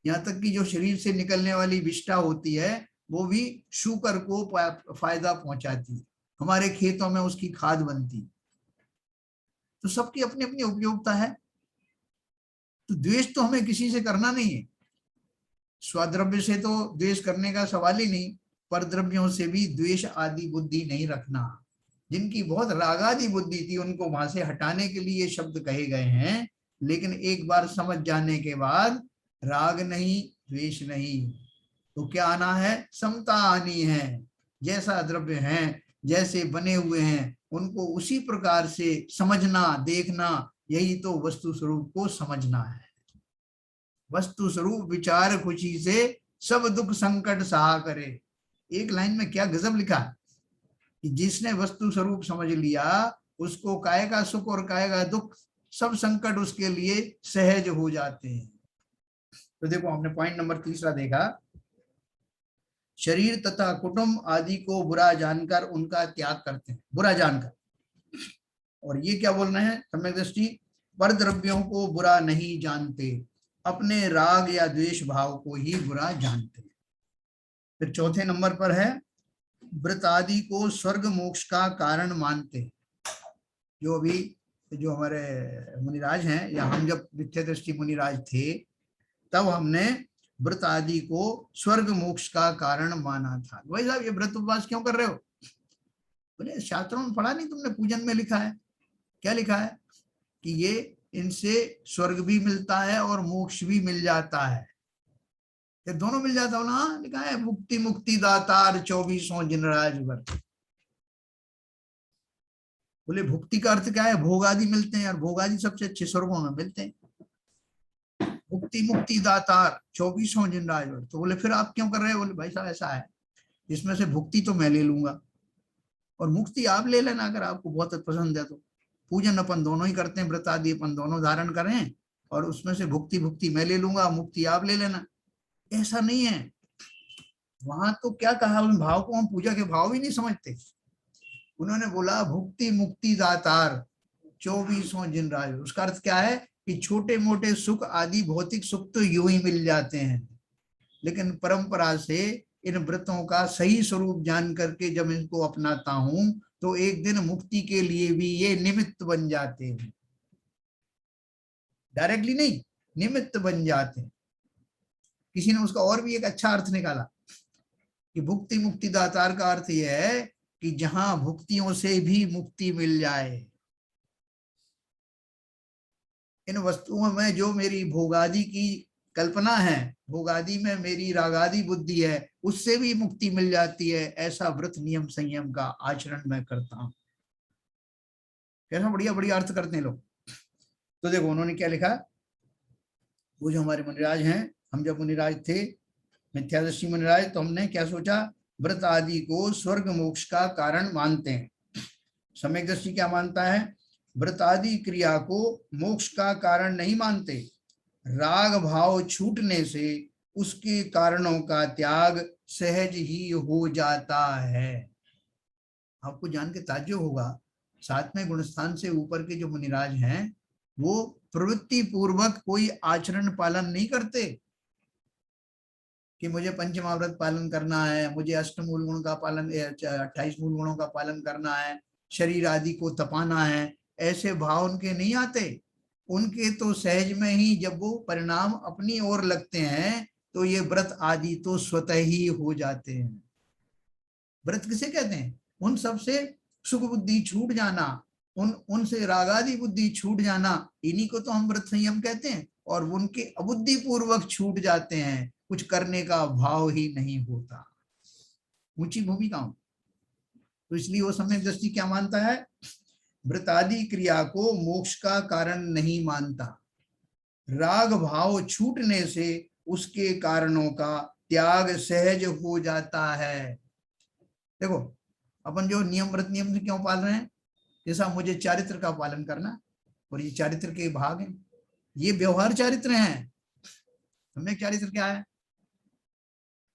यहाँ तक कि जो शरीर से निकलने वाली विष्ठा होती है वो भी शूकर को फायदा पहुंचाती है, हमारे खेतों में उसकी खाद बनती। तो सबकी अपनी अपनी उपयोगिता है। तो द्वेष तो हमें किसी से करना नहीं है। स्वद्रव्य से तो द्वेष करने का सवाल ही नहीं, पर द्रव्यों से भी द्वेष आदि बुद्धि नहीं रखना। जिनकी बहुत रागादि बुद्धि थी उनको वहां से हटाने के लिए शब्द कहे गए हैं। लेकिन एक बार समझ जाने के बाद राग नहीं, द्वेष नहीं, तो क्या आना है? समता आनी है। जैसा द्रव्य है, जैसे बने हुए हैं, उनको उसी प्रकार से समझना, देखना, यही तो वस्तु स्वरूप को समझना है। वस्तु स्वरूप विचार खुशी से सब दुख संकट सहा करे। एक लाइन में क्या गजब लिखा है कि जिसने वस्तु स्वरूप समझ लिया उसको काय का सुख और काय का दुख, सब संकट उसके लिए सहज हो जाते हैं। तो देखो, हमने पॉइंट नंबर 3 देखा, शरीर तथा कुटुंब आदि को बुरा जानकर उनका त्याग करते हैं, बुरा जानकर। और ये क्या बोल रहे हैं सम्यक दृष्टि, पर द्रव्यों को बुरा नहीं जानते, अपने राग या द्वेष भाव को ही बुरा जानते हैं। फिर चौथे नंबर पर है, व्रत आदि को स्वर्ग मोक्ष का कारण मानते हैं। जो अभी जो हमारे मुनिराज हैं, या हम जब मिथ्या दृष्टि मुनिराज थे तब हमने व्रत आदि को स्वर्ग मोक्ष का कारण माना था। भाई साहब, ये व्रत उपवास क्यों कर रहे हो? बोले शास्त्रों में पढ़ा नहीं तुमने, पूजन में लिखा है। क्या लिखा है? कि ये इनसे स्वर्ग भी मिलता है और मोक्ष भी मिल जाता है। ये दोनों मिल जाता हो ना? लिखा है, मुक्ति मुक्ति दातार 24 जिनराज व्रत। बोले भुक्ति का अर्थ क्या है? भोग आदि मिलते हैं, और भोग आदि सबसे अच्छे स्वर्गों में मिलते हैं। मुक्ति मुक्ति दातार 24 जिनराज व्रत। तो बोले फिर आप क्यों कर रहे हो? बोले भाई साहब ऐसा है, इसमें से भुक्ति तो मैं ले लूंगा और मुक्ति आप ले लेना, अगर आपको बहुत पसंद है तो। पूजन अपन दोनों ही करते हैं, व्रत आदि अपन दोनों धारण करें, और उसमें से भुक्ति मैं ले लूंगा, मुक्ति आप ले लेना। ऐसा नहीं है। वहां तो क्या कहा, उन भाव को हम पूजा के भाव भी नहीं समझते। उन्होंने बोला भुक्ति मुक्ति दातार 24 जिनराज। उसका अर्थ क्या है? कि छोटे मोटे सुख आदि भौतिक सुख तो यूं ही मिल जाते हैं, लेकिन परंपरा से इन व्रतों का सही स्वरूप जान करके जब इनको अपनाता हूं तो एक दिन मुक्ति के लिए भी ये निमित्त बन जाते हैं। डायरेक्टली नहीं, निमित्त बन जाते हैं। किसी ने उसका और भी एक अच्छा अर्थ निकाला कि भुक्ति मुक्ति दातार का अर्थ यह है कि जहां भुक्तियों से भी मुक्ति मिल जाए। इन वस्तुओं में जो मेरी भोगादि की कल्पना है, भोगादि में मेरी रागादि बुद्धि है, उससे भी मुक्ति मिल जाती है। ऐसा व्रत नियम संयम का आचरण मैं करता हूं। कैसा बढ़िया बढ़िया अर्थ करते हैं लोग। तो देखो उन्होंने क्या लिखा, वो जो हमारे मुनिराज हैं, हम जब मुनिराज थे मिथ्यादर्शी मुनिराज, तो हमने क्या सोचा, व्रत आदि को स्वर्ग मोक्ष का कारण मानते हैं। सम्यक दृष्टि क्या मानता है, व्रत आदि क्रिया को मोक्ष का कारण नहीं मानते। राग भाव छूटने से उसके कारणों का त्याग सहज ही हो जाता है। आपको जान के ताज्जुब होगा, सातवें गुणस्थान से ऊपर के जो मुनिराज हैं वो प्रवृत्ति पूर्वक कोई आचरण पालन नहीं करते कि मुझे पंचमाव्रत पालन करना है, मुझे अष्टमूल गुण का पालन, 28 मूल गुणों का पालन करना है, शरीर आदि को तपाना है। ऐसे भाव उनके नहीं आते। उनके तो सहज में ही जब वो परिणाम अपनी ओर लगते हैं तो ये व्रत आदि तो स्वतः ही हो जाते हैं। व्रत किसे कहते हैं, उन सबसे सुख बुद्धि छूट जाना, उनसे रागादि बुद्धि छूट जाना, इन्हीं को तो हम व्रत संयम कहते हैं। और उनके अबुद्धि पूर्वक छूट जाते हैं, कुछ करने का भाव ही नहीं होता। ऊंची भूमिका। तो इसलिए वो सम्यक दृष्टि क्या मानता है, व्रतादि क्रिया को मोक्ष का कारण नहीं मानता। राग भाव छूटने से उसके कारणों का त्याग सहज हो जाता है। देखो अपन जो नियम व्रत नियम क्यों पाल रहे हैं, जैसा मुझे चारित्र का पालन करना, और ये चारित्र के भाग हैं, ये व्यवहार चारित्र हैं। सम्यक चारित्र क्या है,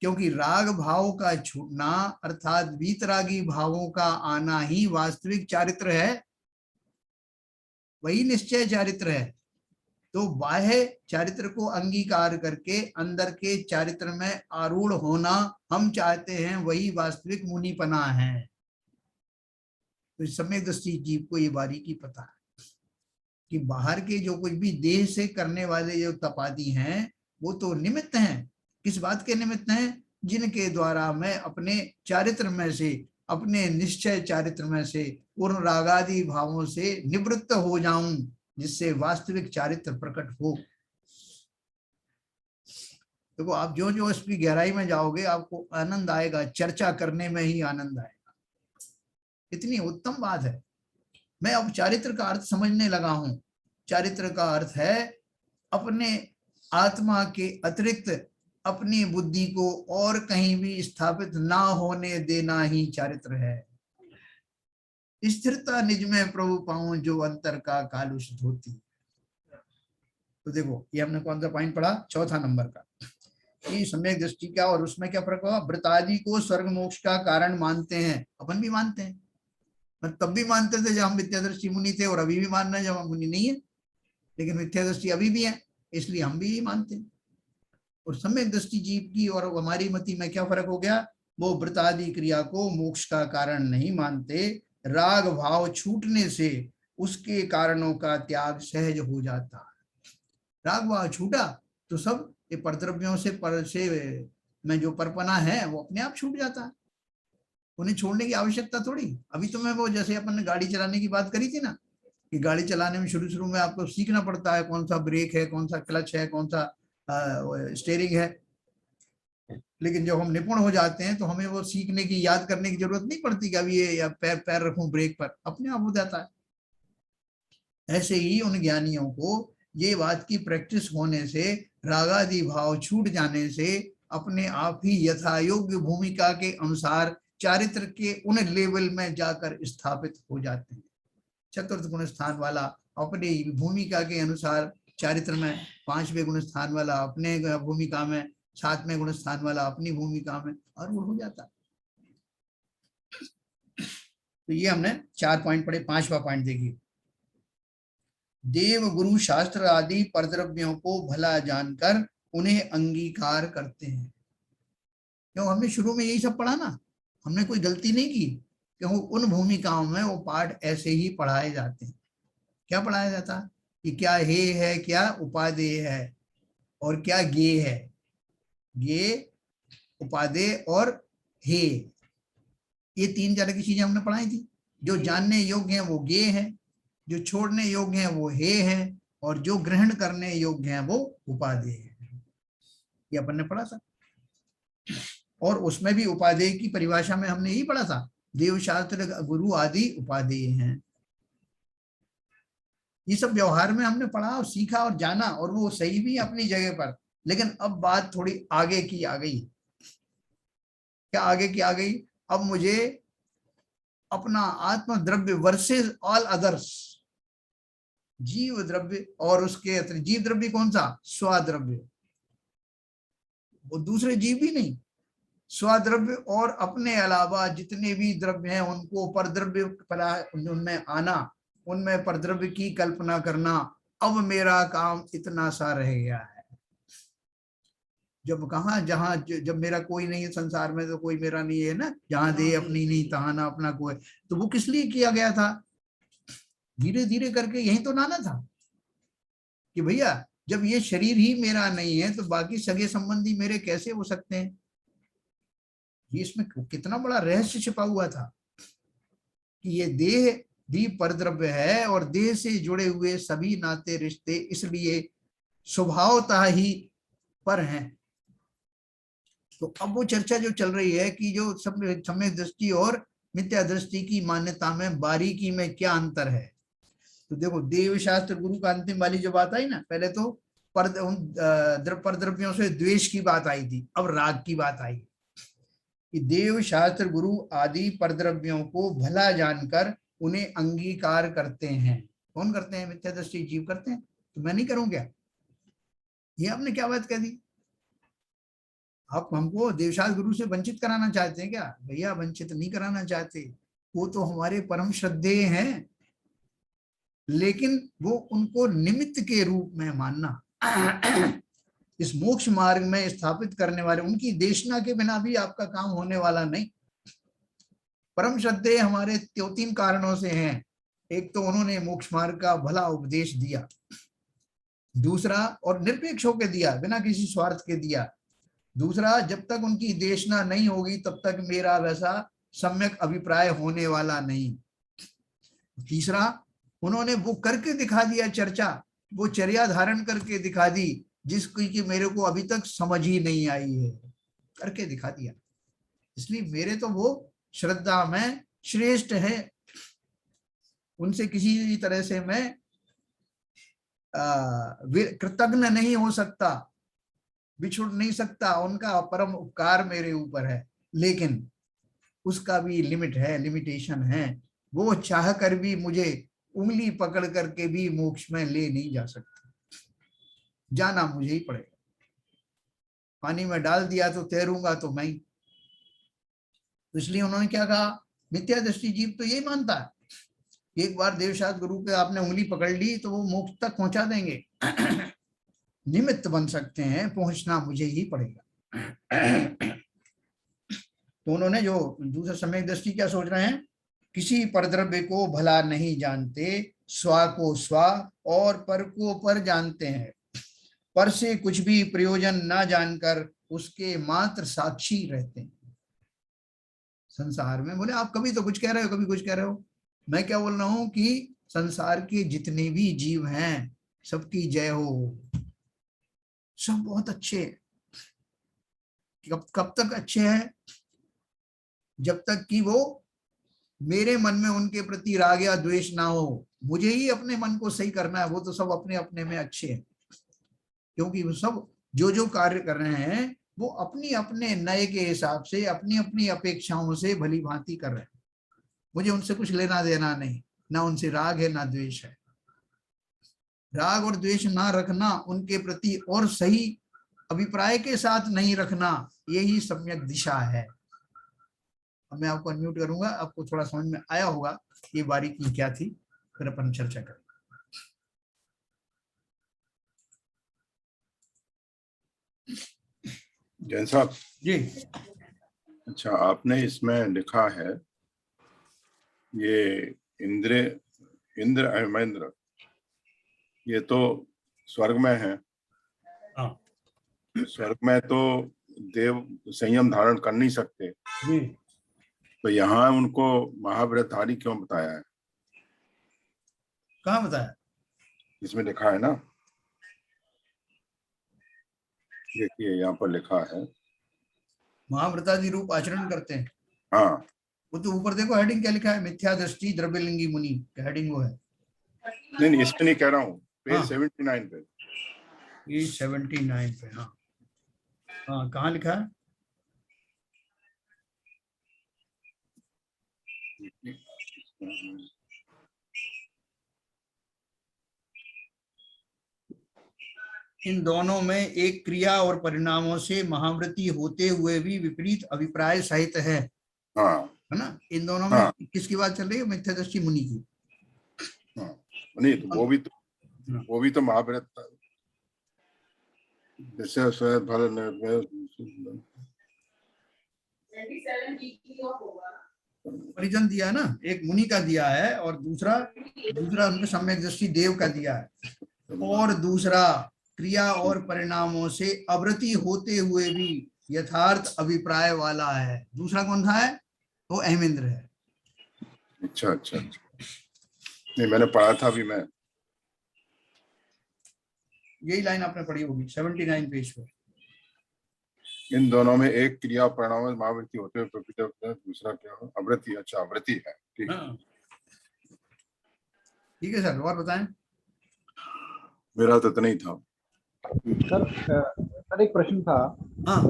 क्योंकि राग भाव का छूटना अर्थात वीतरागी भावों का आना ही वास्तविक चारित्र है, वही निश्चय चारित्र है। तो बाह्य चारित्र को अंगीकार करके अंदर के चारित्र में आरूढ़ होना हम चाहते हैं, वही वास्तविक मुनिपना है। तो सम्यक दृष्टि जीव को ये बारीकी पता है कि बाहर के जो कुछ भी देह से करने वाले जो तपादि हैं वो तो निमित्त हैं। किस बात के निमित्त हैं, जिनके द्वारा मैं अपने चारित्र में से, अपने निश्चय चारित्र में से पूर्ण रागादि भावों से निवृत्त हो जाऊं, जिससे वास्तविक चारित्र प्रकट हो। देखो आप जो जो इसकी गहराई में जाओगे आपको आनंद आएगा, चर्चा करने में ही आनंद आएगा। इतनी उत्तम बात है। मैं अब चारित्र का अर्थ समझने लगा हूं। चारित्र का अर्थ है अपने आत्मा के अतिरिक्त अपनी बुद्धि को और कहीं भी स्थापित ना होने देना ही चारित्र है। स्थिरता निज में प्रभु पाऊं जो अंतर का कालुष धोती। तो देखो ये हमने कौन सा पॉइंट पढ़ा, चौथा नंबर का, कि सम्यक दृष्टि क्या और उसमें क्या फर्क हुआ। व्रतादि को स्वर्ग मोक्ष का कारण मानते हैं, अपन भी मानते हैं, तब भी मानते थे जब हम विद्यादृष्टि मुनि थे, और अभी भी मान रहे हैं जब हम मुनि नहीं है, लेकिन विद्यादृष्टि अभी भी है, इसलिए हम भी मानते हैं। और सम्यक दृष्टि जीव की और हमारी मति में क्या फर्क हो गया, वो व्रतादि क्रिया को मोक्ष का कारण नहीं मानते। राग भाव छूटने से उसके कारणों का त्याग सहज हो जाता है। राग भाव छूटा तो सब ये परद्रव्यों से पर से में जो परपना है वो अपने आप छूट जाता है, उन्हें छोड़ने की आवश्यकता थोड़ी। अभी तो मैं वो जैसे अपन ने गाड़ी चलाने की बात करी थी ना, कि गाड़ी चलाने में शुरू शुरू में आपको सीखना पड़ता है कौन सा ब्रेक है, कौन सा क्लच है, कौन सा स्टीयरिंग है। लेकिन जब हम निपुण हो जाते हैं तो हमें वो सीखने की, याद करने की जरूरत नहीं पड़ती कि अभी ये या पैर पैर रखूं ब्रेक पर, अपने आप हो जाता है। ऐसे ही उन ज्ञानियों को ये बात की प्रैक्टिस होने से, रागादि भाव छूट जाने से अपने आप ही यथा योग्य भूमिका के अनुसार चारित्र के उन लेवल में जाकर स्थापित हो जाते हैं। चतुर्थ गुण स्थान वाला अपनी भूमिका के अनुसार चारित्र में, पांचवें गुण स्थान वाला अपने भूमिका में, सातवें गुण स्थान वाला अपनी भूमिका में, और वो हो जाता है। तो ये हमने 4 पॉइंट पढ़े। 5वां पॉइंट देखिए, देव गुरु शास्त्र आदि परद्रव्यों को भला जानकर उन्हें अंगीकार करते हैं। क्यों, हमने शुरू में यही सब पढ़ा ना, हमने कोई गलती नहीं की। क्यों, उन भूमिकाओं में वो पाठ ऐसे ही पढ़ाए जाते हैं। क्या पढ़ाया जाता कि क्या हे है, क्या उपादेय है, और क्या गे है। गे, उपादेय और हे, ये तीन तरह की चीजें हमने पढ़ाई थी। जो जानने योग्य हैं वो गे है, जो छोड़ने योग्य हैं वो हे है, और जो ग्रहण करने योग्य हैं वो उपादेय है। ये अपन ने पढ़ा था। और उसमें भी उपादेय की परिभाषा में हमने यही पढ़ा था, देव शास्त्र गुरु आदि उपादेय हैं। ये सब व्यवहार में हमने पढ़ा और सीखा और जाना, और वो सही भी अपनी जगह पर। लेकिन अब बात थोड़ी आगे की आ गई। क्या आगे की आ गई? अब मुझे अपना आत्म द्रव्य वर्सेस ऑल अदर्स, जीव द्रव्य और उसके अतिरिक्त, जीव द्रव्य कौन सा? स्वाद्रव्य, वो दूसरे जीव भी नहीं, स्वाद्रव्य और अपने अलावा जितने भी द्रव्य हैं उनको परद्रव्य उनमें आना, उनमें परद्रव्य की कल्पना करना। अब मेरा काम इतना सा रह गया है। जब कहा, जहां जब मेरा कोई नहीं है संसार में, तो कोई मेरा नहीं है ना, जहां दे अपनी नहीं तहां ना अपना कोई। तो वो किस लिए किया गया था? धीरे धीरे करके यही तो लाना था कि भैया जब ये शरीर ही मेरा नहीं है तो बाकी सगे संबंधी मेरे कैसे हो सकते हैं। ये इसमें कितना बड़ा रहस्य छिपा हुआ था कि ये देह भी परद्रव्य है, और देह से जुड़े हुए सभी नाते रिश्ते इसलिए स्वभावतः ही पर हैं। तो अब वो चर्चा जो चल रही है कि जो सम्यक दृष्टि और मिथ्या दृष्टि की मान्यता में बारीकी में क्या अंतर है। तो देखो, देव शास्त्र गुरु का अंतिम वाली जो बात आई ना, पहले तो परद्रव्यों से द्वेष की बात आई थी, अब राग की बात आई कि देव शास्त्र गुरु आदि परद्रव्यों को भला जानकर उन्हें अंगीकार करते हैं। कौन करते हैं? मिथ्या दृष्टि जीव करते हैं। तो मैं नहीं करूं क्या? ये आपने क्या बात कह दी? आप हमको देवशास्त्र गुरु से वंचित कराना चाहते हैं क्या? भैया वंचित नहीं कराना चाहते, वो तो हमारे परम श्रद्धेय हैं, लेकिन वो उनको निमित्त के रूप में मानना। इस मोक्ष मार्ग में स्थापित करने वाले, उनकी देशना के बिना भी आपका काम होने वाला नहीं। परम श्रद्धेय हमारे तीन कारणों से हैं। एक तो उन्होंने मोक्ष मार्ग का भला उपदेश दिया, दूसरा, और निरपेक्ष होकर दिया, बिना किसी स्वार्थ के दिया। दूसरा, जब तक उनकी देशना नहीं होगी तब तक मेरा वैसा सम्यक अभिप्राय होने वाला नहीं। तीसरा, उन्होंने वो करके दिखा दिया चर्चा, वो चर्या धारण करके दिखा दी जिसकी कि मेरे को अभी तक समझ ही नहीं आई है, करके दिखा दिया। इसलिए मेरे तो वो श्रद्धा में श्रेष्ठ है, उनसे किसी तरह से मैं कृतज्ञ नहीं हो सकता, बिछुड़ नहीं सकता। उनका परम उपकार मेरे ऊपर है, लेकिन उसका भी लिमिट है, लिमिटेशन है। वो चाह कर भी मुझे उंगली पकड़ करके भी मोक्ष में ले नहीं जा सकता, जाना मुझे ही पड़ेगा। पानी में डाल दिया तो तैरूंगा तो मैं। तो इसलिए उन्होंने क्या कहा, मिथ्या दृष्टि जीव तो यही मानता है, एक बार देवशास्त्र गुरु के आपने उंगली पकड़ ली तो वो मोक्ष तक पहुंचा देंगे। निमित्त बन सकते हैं, पहुंचना मुझे ही पड़ेगा। तो उन्होंने जो दूसरा सम्यक दृष्टि क्या सोच रहे हैं, किसी परद्रव्य को भला नहीं जानते, स्वा को स्वा और पर को पर जानते हैं। पर से कुछ भी प्रयोजन ना जानकर उसके मात्र साक्षी रहते हैं। संसार में बोले आप कभी तो कुछ कह रहे हो, कभी कुछ कह रहे हो। मैं क्या बोल रहा हूं कि संसार के जितने भी जीव हैं सबकी जय हो, सब बहुत अच्छे। कब तक अच्छे हैं? जब तक कि वो मेरे मन में उनके प्रति राग या द्वेष ना हो। मुझे ही अपने मन को सही करना है, वो तो सब अपने अपने में अच्छे हैं, क्योंकि वो सब जो कार्य कर रहे हैं वो अपनी अपने नए के हिसाब से, अपनी अपनी अपेक्षाओं से भली भांति कर रहे हैं। मुझे उनसे कुछ लेना देना नहीं, ना उनसे राग है ना द्वेष है। राग और द्वेष ना रखना, उनके प्रति और सही अभिप्राय के साथ नहीं रखना, यही सम्यक दिशा है। अब मैं आपको अनम्यूट करूंगा, आपको थोड़ा समझ में आया होगा ये बारीकी क्या थी, फिर अपन चर्चा करेंगे। जैन साहब जी। अच्छा, आपने इसमें लिखा है ये इंद्र इंद्र महेंद्र, ये तो स्वर्ग में है। हाँ स्वर्ग में तो देव संयम धारण कर नहीं सकते, जी। तो यहाँ उनको महाव्रतधारी क्यों बताया है? कहाँ बताया? इसमें लिखा है ना, देखिए यहाँ पर लिखा है। महाव्रतादि रूप आचरण करते हैं। हाँ वो तो ऊपर देखो हेडिंग क्या लिखा है, मिथ्या दृष्टि द्रव्यलिंगी मुनि, हेडिंग वो है। नहीं नहीं, इसमें नहीं कह रहा हूँ, पेज हाँ 79 पे। ये 79 पे। हाँ हाँ, कहाँ लिखा है? इन दोनों में एक क्रिया और परिणामों से महावृत्ति होते हुए भी विपरीत अभिप्राय सहित है हाँ है ना? इन दोनों में हाँ किसकी बात चल रही है? मिथ्यादृष्टि मुनि की। हाँ, नहीं तो वो भी तो महाव्रत, जैसे परिजन दिया ना, एक मुनि का दिया है और दूसरा उनके सम्यक दृष्टि देव का दिया है, और दूसरा क्रिया और परिणामों से अवृत्ति होते हुए भी यथार्थ अभिप्राय वाला है। दूसरा कौन सा है? वो अहमेंद्र है। अच्छा अच्छा अच्छा, नहीं मैंने पढ़ा था अभी मैं। यही लाइन आपने पढ़ी होगी 79 पेज पर। इन दोनों में एक क्रिया परिणाम में महावृत्ति होते हुए दूसरा क्या हो? अवृत्ति। अच्छा, अवृत्ति है, ठीक। हाँ ठीक है सर, और बताएं। मेरा तो इतना ही था सर एक प्रश्न था। हाँ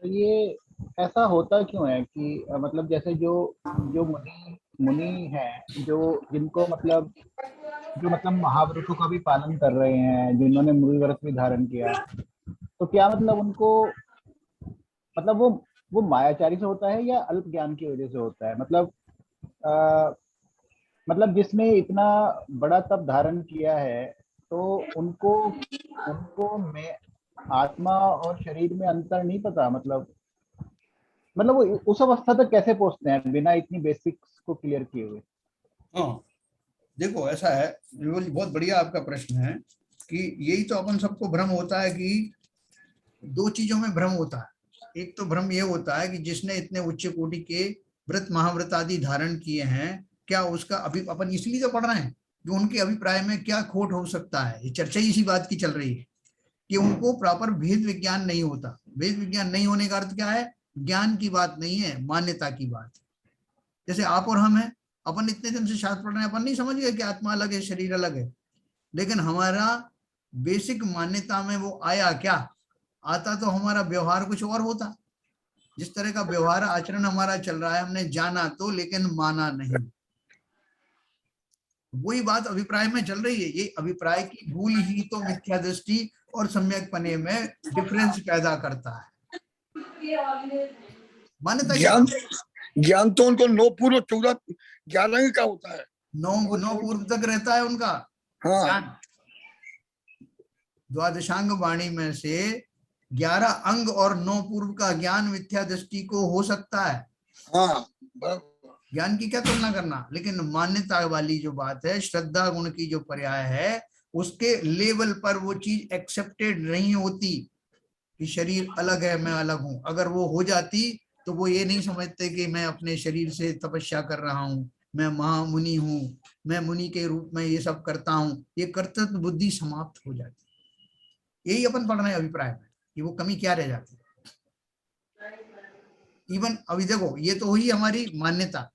ये ऐसा होता क्यों है कि मतलब जैसे जो जो मुनि मुनि हैं, जो जिनको मतलब जो मतलब महाव्रतों का भी पालन कर रहे हैं, जिन्होंने मूल व्रत भी धारण किया, तो क्या मतलब उनको मतलब वो मायाचारी से होता है या अल्प ज्ञान की वजह से होता है? आ, मतलब जिसने इतना बड़ा तप धारण किया है, तो उनको उनको में आत्मा और शरीर में अंतर नहीं पता? मतलब वो उस अवस्था तक कैसे पहुंचते हैं बिना इतनी बेसिक्स को क्लियर किए हुए? हाँ, देखो ऐसा है, बहुत बढ़िया आपका प्रश्न है कि यही तो अपन सबको भ्रम होता है कि दो चीजों में भ्रम होता है। एक तो भ्रम ये होता है कि जिसने इतने उच्च कोटि के व्रत महाव्रत आदि धारण किए हैं, क्या उसका अभी अपन इसलिए तो पढ़ रहे हैं कि उनके अभिप्राय में क्या खोट हो सकता है। ये चर्चा इसी बात की चल रही है कि उनको प्रॉपर भेद विज्ञान नहीं होता। भेद विज्ञान नहीं होने का अर्थ क्या है? ज्ञान की बात नहीं है, मान्यता की बात है। जैसे आप और हम हैं, अपन इतने दिन से शास्त्र पढ़ रहे हैं, अपन नहीं समझ गए कि आत्मा अलग है, शरीर अलग है, लेकिन हमारा बेसिक मान्यता में वो आया क्या? आता तो हमारा व्यवहार कुछ और होता। जिस तरह का व्यवहार आचरण हमारा चल रहा है, हमने जाना तो लेकिन माना नहीं। वही बात अभिप्राय में चल रही है। ये अभिप्राय की भूल ही तो मिथ्या दृष्टि और सम्यक पने में डिफरेंस पैदा करता है। मान्यता ज्ञान ज्ञान तो उनको 9 पूर्व 14 11 का होता है। 9 पूर्व तक रहता है उनका ज्ञान। द्वादशांग वाणी में से 11 अंग और 9 पूर्व का ज्ञान मिथ्या दृष्टि को हो सकता है। हाँ, ज्ञान की क्या तुलना करना, लेकिन मान्यता वाली जो बात है, श्रद्धा गुण की जो पर्याय है, उसके लेवल पर वो चीज एक्सेप्टेड नहीं होती कि शरीर अलग है, मैं अलग हूं। अगर वो हो जाती तो वो ये नहीं समझते कि मैं अपने शरीर से तपस्या कर रहा हूं, मैं महामुनि हूं, मैं मुनि के रूप में ये सब करता हूं। ये कर्तव्य बुद्धि समाप्त हो जाती। यही अपन पढ़ रहे हैं अभिप्राय में कि वो कमी क्या रह जाती है। इवन अभी देखो, ये तो हुई हमारी मान्यता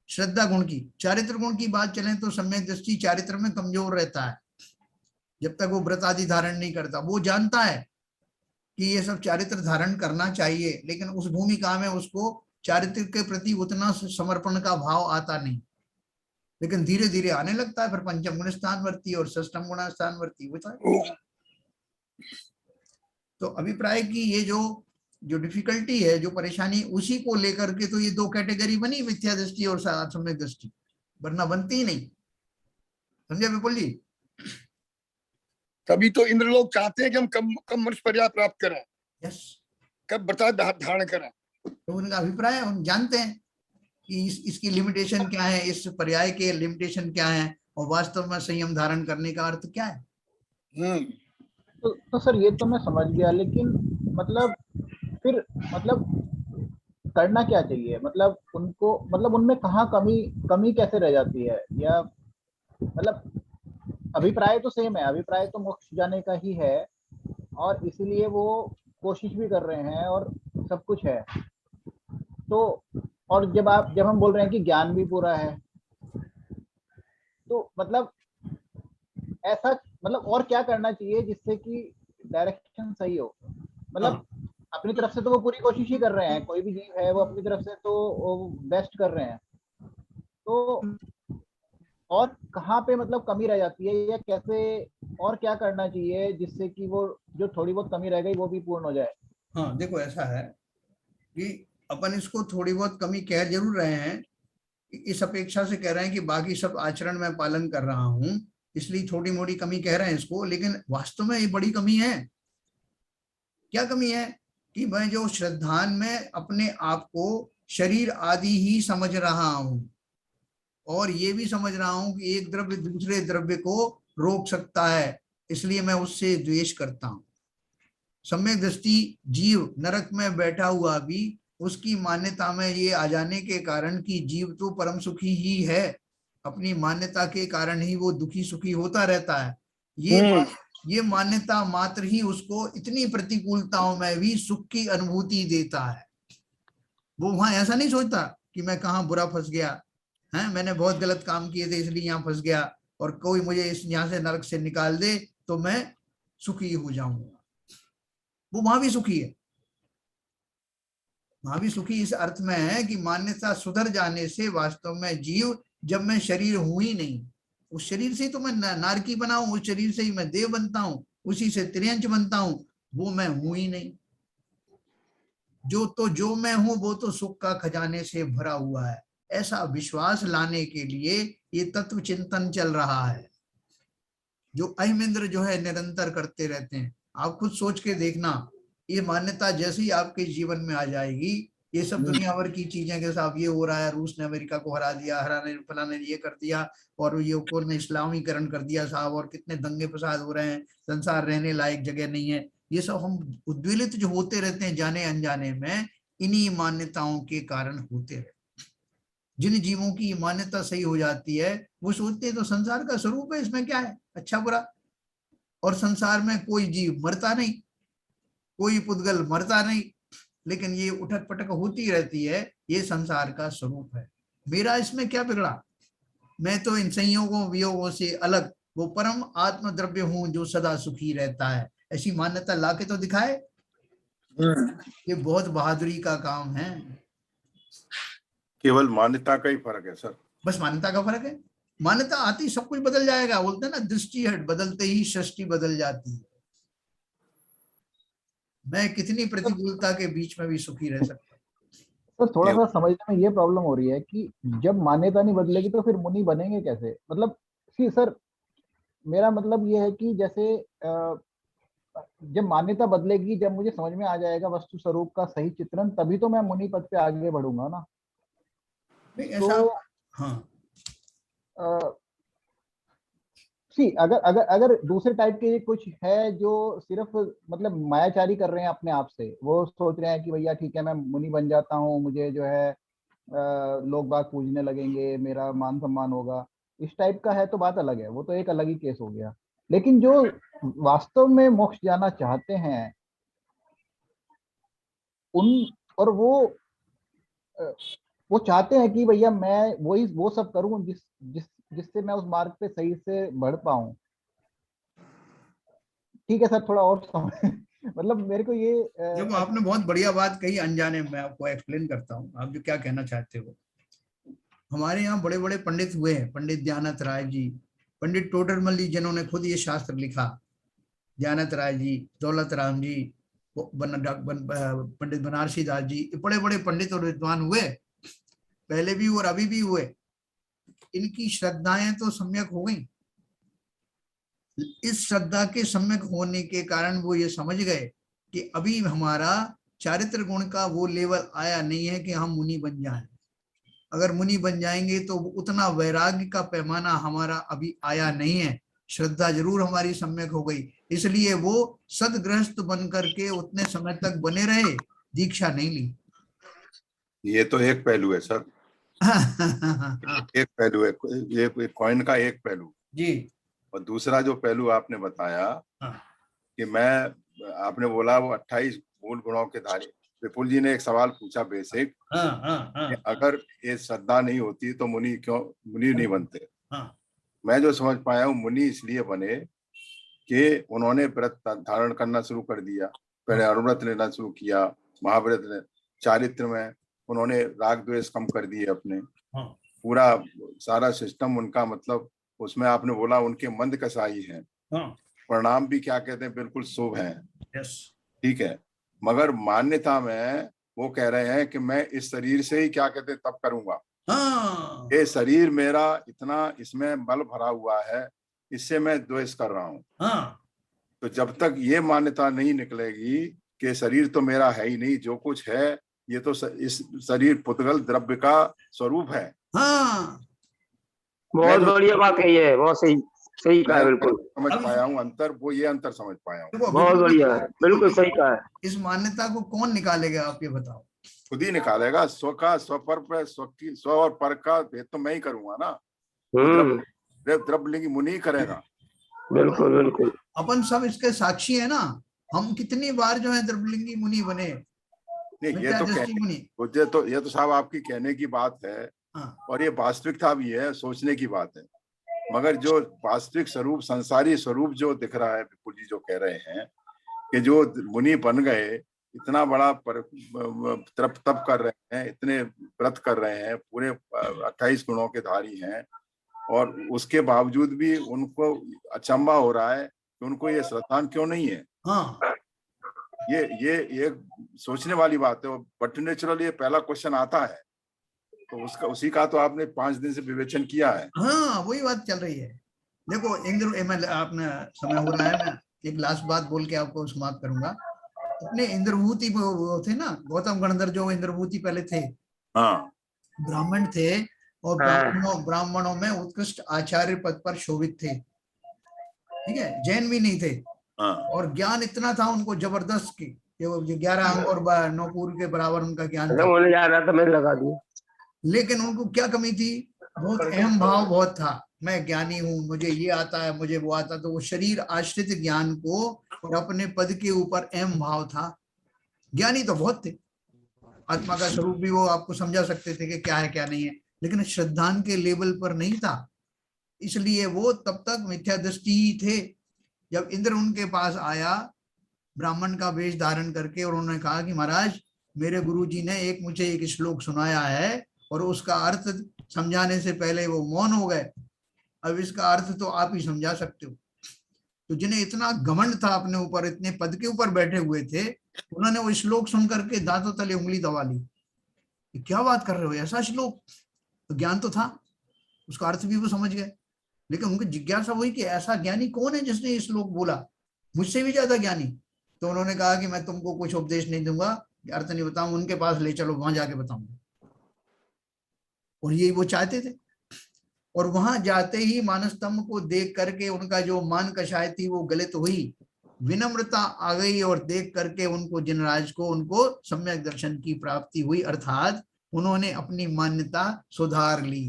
श्रद्धा गुण की। चारित्र गुण की बात चले तो सम्यक दृष्टि चारित्र में कमजोर रहता है जब तक वो व्रत आदि धारण नहीं करता। वो जानता है कि ये सब चारित्र धारण करना चाहिए, लेकिन उस भूमिका में उसको चारित्र के प्रति उतना समर्पण का भाव आता नहीं। लेकिन धीरे धीरे आने लगता है, फिर पंचम गुण स्थानवर्ती और षष्ठम गुण स्थानवर्ती होता है। तो अभिप्राय की ये जो डिफिकल्टी है, जो परेशानी, उसी को लेकर के तो ये दो कैटेगरी बनी, मिथ्या दृष्टि और सम्यक दृष्टि, वरना बनती ही नहीं। समझे विपुल जी? तभी तो इंद्र लोग चाहते हैं कि हम कम कम मनुष्य पर्याय प्राप्त करें, यस, कब व्रता धारण करें। तो उनका अभिप्राय है, हम जानते हैं कि इसकी लिमिटेशन क्या है, इस पर्याय के लिमिटेशन क्या है, और वास्तव में संयम धारण करने का अर्थ क्या है। तो सर ये तो मैं समझ गया, लेकिन मतलब फिर मतलब करना क्या चाहिए, मतलब उनको, मतलब उनमें कहाँ कमी कमी कैसे रह जाती है, या मतलब अभिप्राय तो सेम है, अभिप्राय तो मोक्ष जाने का ही है, और इसीलिए वो कोशिश भी कर रहे हैं और सब कुछ है। तो और जब हम बोल रहे हैं कि ज्ञान भी पूरा है, तो मतलब ऐसा, मतलब और क्या करना चाहिए जिससे कि डायरेक्शन सही हो, मतलब हाँ, अपनी तरफ से तो वो पूरी कोशिश ही कर रहे हैं, कोई भी जीव है वो अपनी तरफ से तो वो बेस्ट कर रहे हैं, तो और कहाँ पे मतलब कमी रह जाती है, या कैसे और क्या करना चाहिए जिससे कि वो जो थोड़ी बहुत कमी रह गई वो भी पूर्ण हो जाए। हाँ, देखो ऐसा है कि अपन इसको थोड़ी बहुत कमी कह जरूर रहे हैं, इस अपेक्षा से कह रहे हैं कि बाकी सब आचरण में पालन कर रहा हूं, इसलिए थोड़ी मोटी कमी कह रहे हैं इसको, लेकिन वास्तव में ये बड़ी कमी है। क्या कमी है कि मैं जो श्रद्धान में अपने आप को शरीर आदि ही समझ रहा हूं, और ये भी समझ रहा हूं कि एक द्रव्य दूसरे द्रव्य को रोक सकता है, इसलिए मैं उससे द्वेष करता हूं। सम्यक दृष्टि जीव नरक में बैठा हुआ भी उसकी मान्यता में ये आ जाने के कारण कि जीव तो परम सुखी ही है, अपनी मान्यता के कारण ही वो दुखी सुखी होता रहता है, ये मान्यता मात्र ही उसको इतनी प्रतिकूलताओं में भी सुख की अनुभूति देता है। वो वहां ऐसा नहीं सोचता कि मैं कहाँ बुरा फंस गया है, मैंने बहुत गलत काम किए थे इसलिए यहाँ फंस गया, और कोई मुझे इस यहाँ से नरक से निकाल दे तो मैं सुखी हो जाऊंगा। वो वहां भी सुखी है, वहां भी सुखी इस अर्थ में है कि मान्यता सुधर जाने से वास्तव में जीव, जब मैं शरीर हूं ही नहीं, उस शरीर से ही तो मैं नारकी बना हूं, उस शरीर से ही मैं देव बनता हूं, उसी से त्रियंच बनता हूं, वो मैं हूं ही नहीं। जो मैं हूं वो तो सुख का खजाने से भरा हुआ है, ऐसा विश्वास लाने के लिए ये तत्व चिंतन चल रहा है, जो अहिमिंद्र जो है निरंतर करते रहते हैं। आप खुद सोच के देखना, ये मान्यता जैसे ही आपके जीवन में आ जाएगी, ये सब दुनिया भर की चीजें के साथ, ये हो रहा है, रूस ने अमेरिका को हरा दिया, हराने फलाने ने ये कर दिया, और ये ने इस्लामीकरण कर दिया साहब, और कितने दंगे फसाद हो रहे हैं, संसार रहने लायक जगह नहीं है, ये सब हम उद्वेलित जो होते रहते हैं जाने अनजाने में, इन्हीं मान्यताओं के कारण होते रहते। जिन जीवों की मान्यता सही हो जाती है वो सोचते हैं तो संसार का स्वरूप है, इसमें क्या है अच्छा बुरा, और संसार में कोई जीव मरता नहीं, कोई पुद्गल मरता नहीं, लेकिन ये उठक पटक होती रहती है, ये संसार का स्वरूप है। मेरा इसमें क्या बिगड़ा, मैं तो इन संयोगों वियोगों से अलग वो परम आत्म द्रव्य हूं जो सदा सुखी रहता है, ऐसी मान्यता लाके तो दिखाए। ये बहुत बहादुरी का काम है। केवल मान्यता का ही फर्क है सर। बस मान्यता का फर्क है, मान्यता आती सब कुछ बदल जाएगा, बोलते हैं ना दृष्टि हट बदलते ही सृष्टि बदल जाती है। मैं कितनी प्रतिकूलता के बीच में भी सुखी रह सकता तो थोड़ा सा केवल समझने में ये प्रॉब्लम हो रही है कि जब मान्यता नहीं बदलेगी तो फिर मुनि बनेंगे कैसे, मतलब कि सर मेरा मतलब ये है कि जैसे जब मान्यता बदलेगी, जब मुझे समझ में आ जाएगा वस्तु स्वरूप का सही चित्रण, तभी तो मैं मुनि पद पे आगे बढ़ूंगा ना। नहीं तो ऐसा। हाँ, सी अगर अगर अगर दूसरे टाइप के कुछ है जो सिर्फ मतलब मायाचारी कर रहे हैं अपने आप से, वो सोच रहे हैं कि भैया ठीक है मैं मुनि बन जाता हूँ, मुझे जो है लोग बाग पूजने लगेंगे, मेरा मान सम्मान होगा, इस टाइप का है तो बात अलग है, वो तो एक अलग ही केस हो गया। लेकिन जो वास्तव में मोक्ष जाना चाहते हैं उन, और अ, वो चाहते हैं कि भैया मैं वही वो सब करूं जिस जिससे मैं उस मार्ग पे सही से बढ़ पाऊं। ठीक है सर, थोड़ा और समझ मतलब मेरे को ये देखो आपने बहुत बढ़िया बात कही, अनजाने में आपको एक्सप्लेन करता हूँ आप जो क्या कहना चाहते हो। हमारे यहाँ बड़े बड़े पंडित हुए हैं, पंडित दयानंद राय जी, पंडित टोडरमल जी जिन्होंने खुद ये शास्त्र लिखा, दयानंद राय जी, दौलत राम जी, पंडित बनारसी दास जी, ये बड़े बड़े पंडित और विद्वान हुए, पहले भी और अभी भी हुए। इनकी श्रद्धाएं तो सम्यक हो गई, इस श्रद्धा के सम्यक होने के कारण वो ये समझ गए कि अभी हमारा चारित्र गुण का वो लेवल आया नहीं है कि हम मुनि बन जाएं। अगर मुनि बन जाएंगे तो उतना वैराग्य का पैमाना हमारा अभी आया नहीं है। श्रद्धा जरूर हमारी सम्यक हो गई, इसलिए वो सदगृहस्थ बन करके उतने समय तक बने रहे, दीक्षा नहीं ली। ये तो एक पहलू है सर, एक पहलू है, ये कॉइन का एक पहलू जी। और दूसरा जो पहलू आपने बताया हाँ। कि आपने बोला वो 28 मूल गुणों के धारी। विपुल जी ने एक सवाल पूछा बेसिक, कि अगर ये श्रद्धा नहीं होती तो मुनि नहीं बनते। मैं जो समझ पाया हूँ, मुनि इसलिए बने कि उन्होंने व्रत धारण करना शुरू कर दिया, पहले अनुव्रत लेना शुरू किया, महाव्रत ने चारित्र में उन्होंने राग द्वेष कम कर दिए अपने, पूरा सारा सिस्टम उनका, मतलब उसमें आपने बोला उनके मंद कसाई हैं, परिणाम भी क्या कहते हैं बिल्कुल शुभ हैं। ठीक है, मगर मान्यता में वो कह रहे हैं कि मैं इस शरीर से ही क्या कहते हैं तब करूंगा, ये शरीर मेरा इतना इसमें बल भरा हुआ है, इससे मैं द्वेष कर रहा हूँ। तो जब तक ये मान्यता नहीं निकलेगी कि शरीर तो मेरा है ही नहीं, जो कुछ है ये तो इस शरीर पुतगल द्रव्य का स्वरूप है। बहुत बढ़िया बात कही है, बहुत सही कहा, बिल्कुल समझ पाया हूँ अंतर, वो ये अंतर समझ पाया हूँ। बहुत बढ़िया है, बिल्कुल सही कहा है। इस मान्यता को कौन निकालेगा, आप ये बताओ? खुद ही निकालेगा, स्व का स्व पर स्व और पर का भेद तो मैं ही करूंगा ना, द्रव्य मुनि करेगा। बिल्कुल बिल्कुल, अपन सब इसके साक्षी है ना, हम कितनी बार जो है द्रव्यलिंगी मुनि बने। नहीं, ये तो साहब आपकी कहने की बात है। और ये वास्तविकता भी है, सोचने की बात है, मगर जो वास्तविक स्वरूप, संसारी स्वरूप जो दिख रहा है, विपुल जी जो कह रहे हैं कि जो मुनि बन गए, इतना बड़ा तप कर रहे हैं, इतने व्रत कर रहे हैं, पूरे 28 गुणों के धारी हैं, और उसके बावजूद भी उनको अचंभा हो रहा है कि उनको ये श्रद्धा क्यों नहीं है। ये सोचने वाली बात है। बट नेचुरली ये पहला क्वेश्चन आता है, तो उसी का तो आपने 5 दिन से विवेचन किया है। वही बात चल रही है। देखो इंद्र, आपने समय हो रहा है, मैं एक लास्ट बात बोल के आपको समाप्त करूंगा। अपने इंद्रभूति वो थे ना, गौतम गणधर जो इंद्रभूति पहले थे, ब्राह्मण थे, और ब्राह्मणों में उत्कृष्ट आचार्य पद पर शोभित थे। ठीक है, जैन भी नहीं थे, और ज्ञान इतना था उनको जबरदस्त की 11 अंग और 9 पूर्व के बराबर उनका ज्ञान था। होने जा रहा था, मैंने लगा दिया। लेकिन उनको क्या कमी थी? बहुत अहम भाव बहुत था, मैं ज्ञानी हूँ, मुझे ये आता है, मुझे वो आता। तो वो शरीर आश्रित ज्ञान को और अपने पद के ऊपर अहम भाव था। ज्ञानी तो बहुत थे, आत्मा का स्वरूप भी वो आपको समझा सकते थे कि क्या है क्या नहीं है, लेकिन श्रद्धान के लेवल पर नहीं था। इसलिए वो तब तक मिथ्या दृष्टि ही थे। जब इंद्र उनके पास आया ब्राह्मण का वेश धारण करके, और उन्होंने कहा कि महाराज, मेरे गुरुजी ने मुझे एक श्लोक सुनाया है, और उसका अर्थ समझाने से पहले वो मौन हो गए। अब इसका अर्थ तो आप ही समझा सकते हो। तो जिन्हें इतना घमंड था अपने ऊपर, इतने पद के ऊपर बैठे हुए थे, उन्होंने वो श्लोक सुन करके दांतों तले उंगली दबा ली। क्या बात कर रहे हो, ऐसा श्लोक? तो ज्ञान तो था, उसका अर्थ भी वो समझ गए, लेकिन उनकी जिज्ञासा हुई कि ऐसा ज्ञानी कौन है जिसने ये श्लोक बोला, मुझसे भी ज्यादा ज्ञानी। तो उन्होंने कहा कि मैं तुमको कुछ उपदेश नहीं दूंगा, अर्थ नहीं बताऊं, उनके पास ले चलो, वहां जाके बताऊंगा। और यही वो चाहते थे। और वहां जाते ही मानस्तंभ को देख करके उनका जो मान कषाय थी वो गलित हुई, विनम्रता आ गई, और देख करके उनको, जिनराज को, उनको सम्यक दर्शन की प्राप्ति हुई, अर्थात उन्होंने अपनी मान्यता सुधार ली।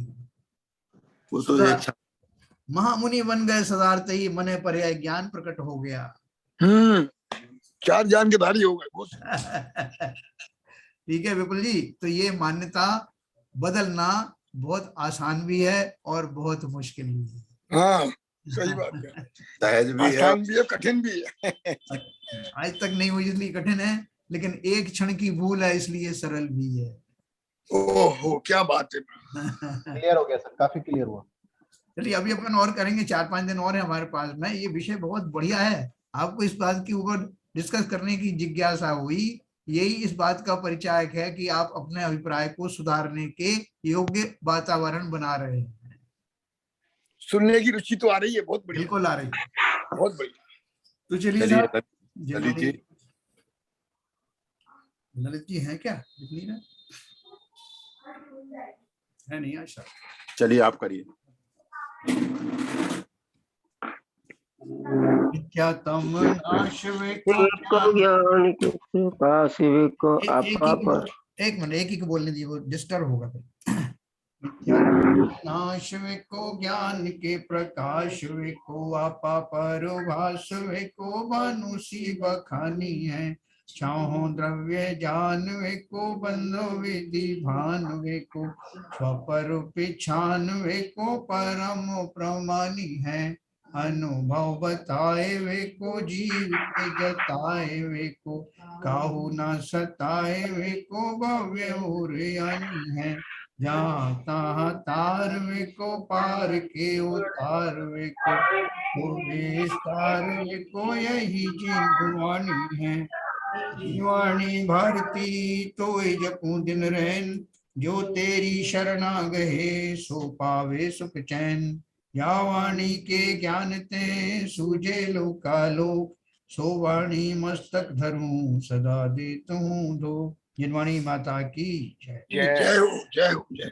महामुनि बन गए, सदारते ही मने पर्याय ज्ञान प्रकट हो गया। 4 ज्ञान के धारी हो गए। ठीक है विपुल जी, तो ये मान्यता बदलना बहुत आसान भी है और बहुत मुश्किल भी है। हाँ, सही बात है। सहज भी है, आसान भी है, कठिन भी है। आज तक नहीं हुई इसलिए कठिन है, लेकिन एक क्षण की भूल है इसलिए सरल भी है। ओहो, क्या बात है। क्लियर हो गया सर, काफी क्लियर हुआ। चलिए अभी अपन और करेंगे, 4-5 दिन और है हमारे पास में। ये विषय बहुत बढ़िया है, आपको इस बात के ऊपर डिस्कस करने की जिज्ञासा हुई, यही इस बात का परिचायक है कि आप अपने अभिप्राय को सुधारने के योग्य वातावरण बना रहे हैं। सुनने की रुचि तो आ रही है, बहुत बढ़िया। बिल्कुल आ रही है। बहुत बढ़िया। तो चलिए चलिए साहब, ललित जी, ललित जी हैं क्या? दिख नहीं है नहीं आशा। चलिए आप करिए। नित्यातम नाशवे को को ज्ञान के प्रकाश को आपा पर। एक मिनट, एक ही को बोलने दीजिए, वो डिस्टर्ब होगा फिर। नित्यातम नाश वे को ज्ञान के प्रकाश वे को आपा पर भास वे को भानुसी बखानी है। चाहो द्रव्य जान वे को बंधो विधि भान वे को स्वपर पिछान वे को परम प्रमानी है। अनुभव बताए वे को जीव के जताए वे को काहू न सताए वे को भव्य और यानी है। जहाँ तहाँ तार वे को पार के उतार वे को विस्तार वे को यही जीवानी है। जीवानी भारती तो जपू दिन रैन जो तेरी शरणा गहे सो पावे सुख चैन। या वाणी के ज्ञान ते सूझे लोकालोक सो वाणी मस्तक धरूं सदा देता हूँ दो। जिनवाणी माता की जय। जय हो जय हो जय।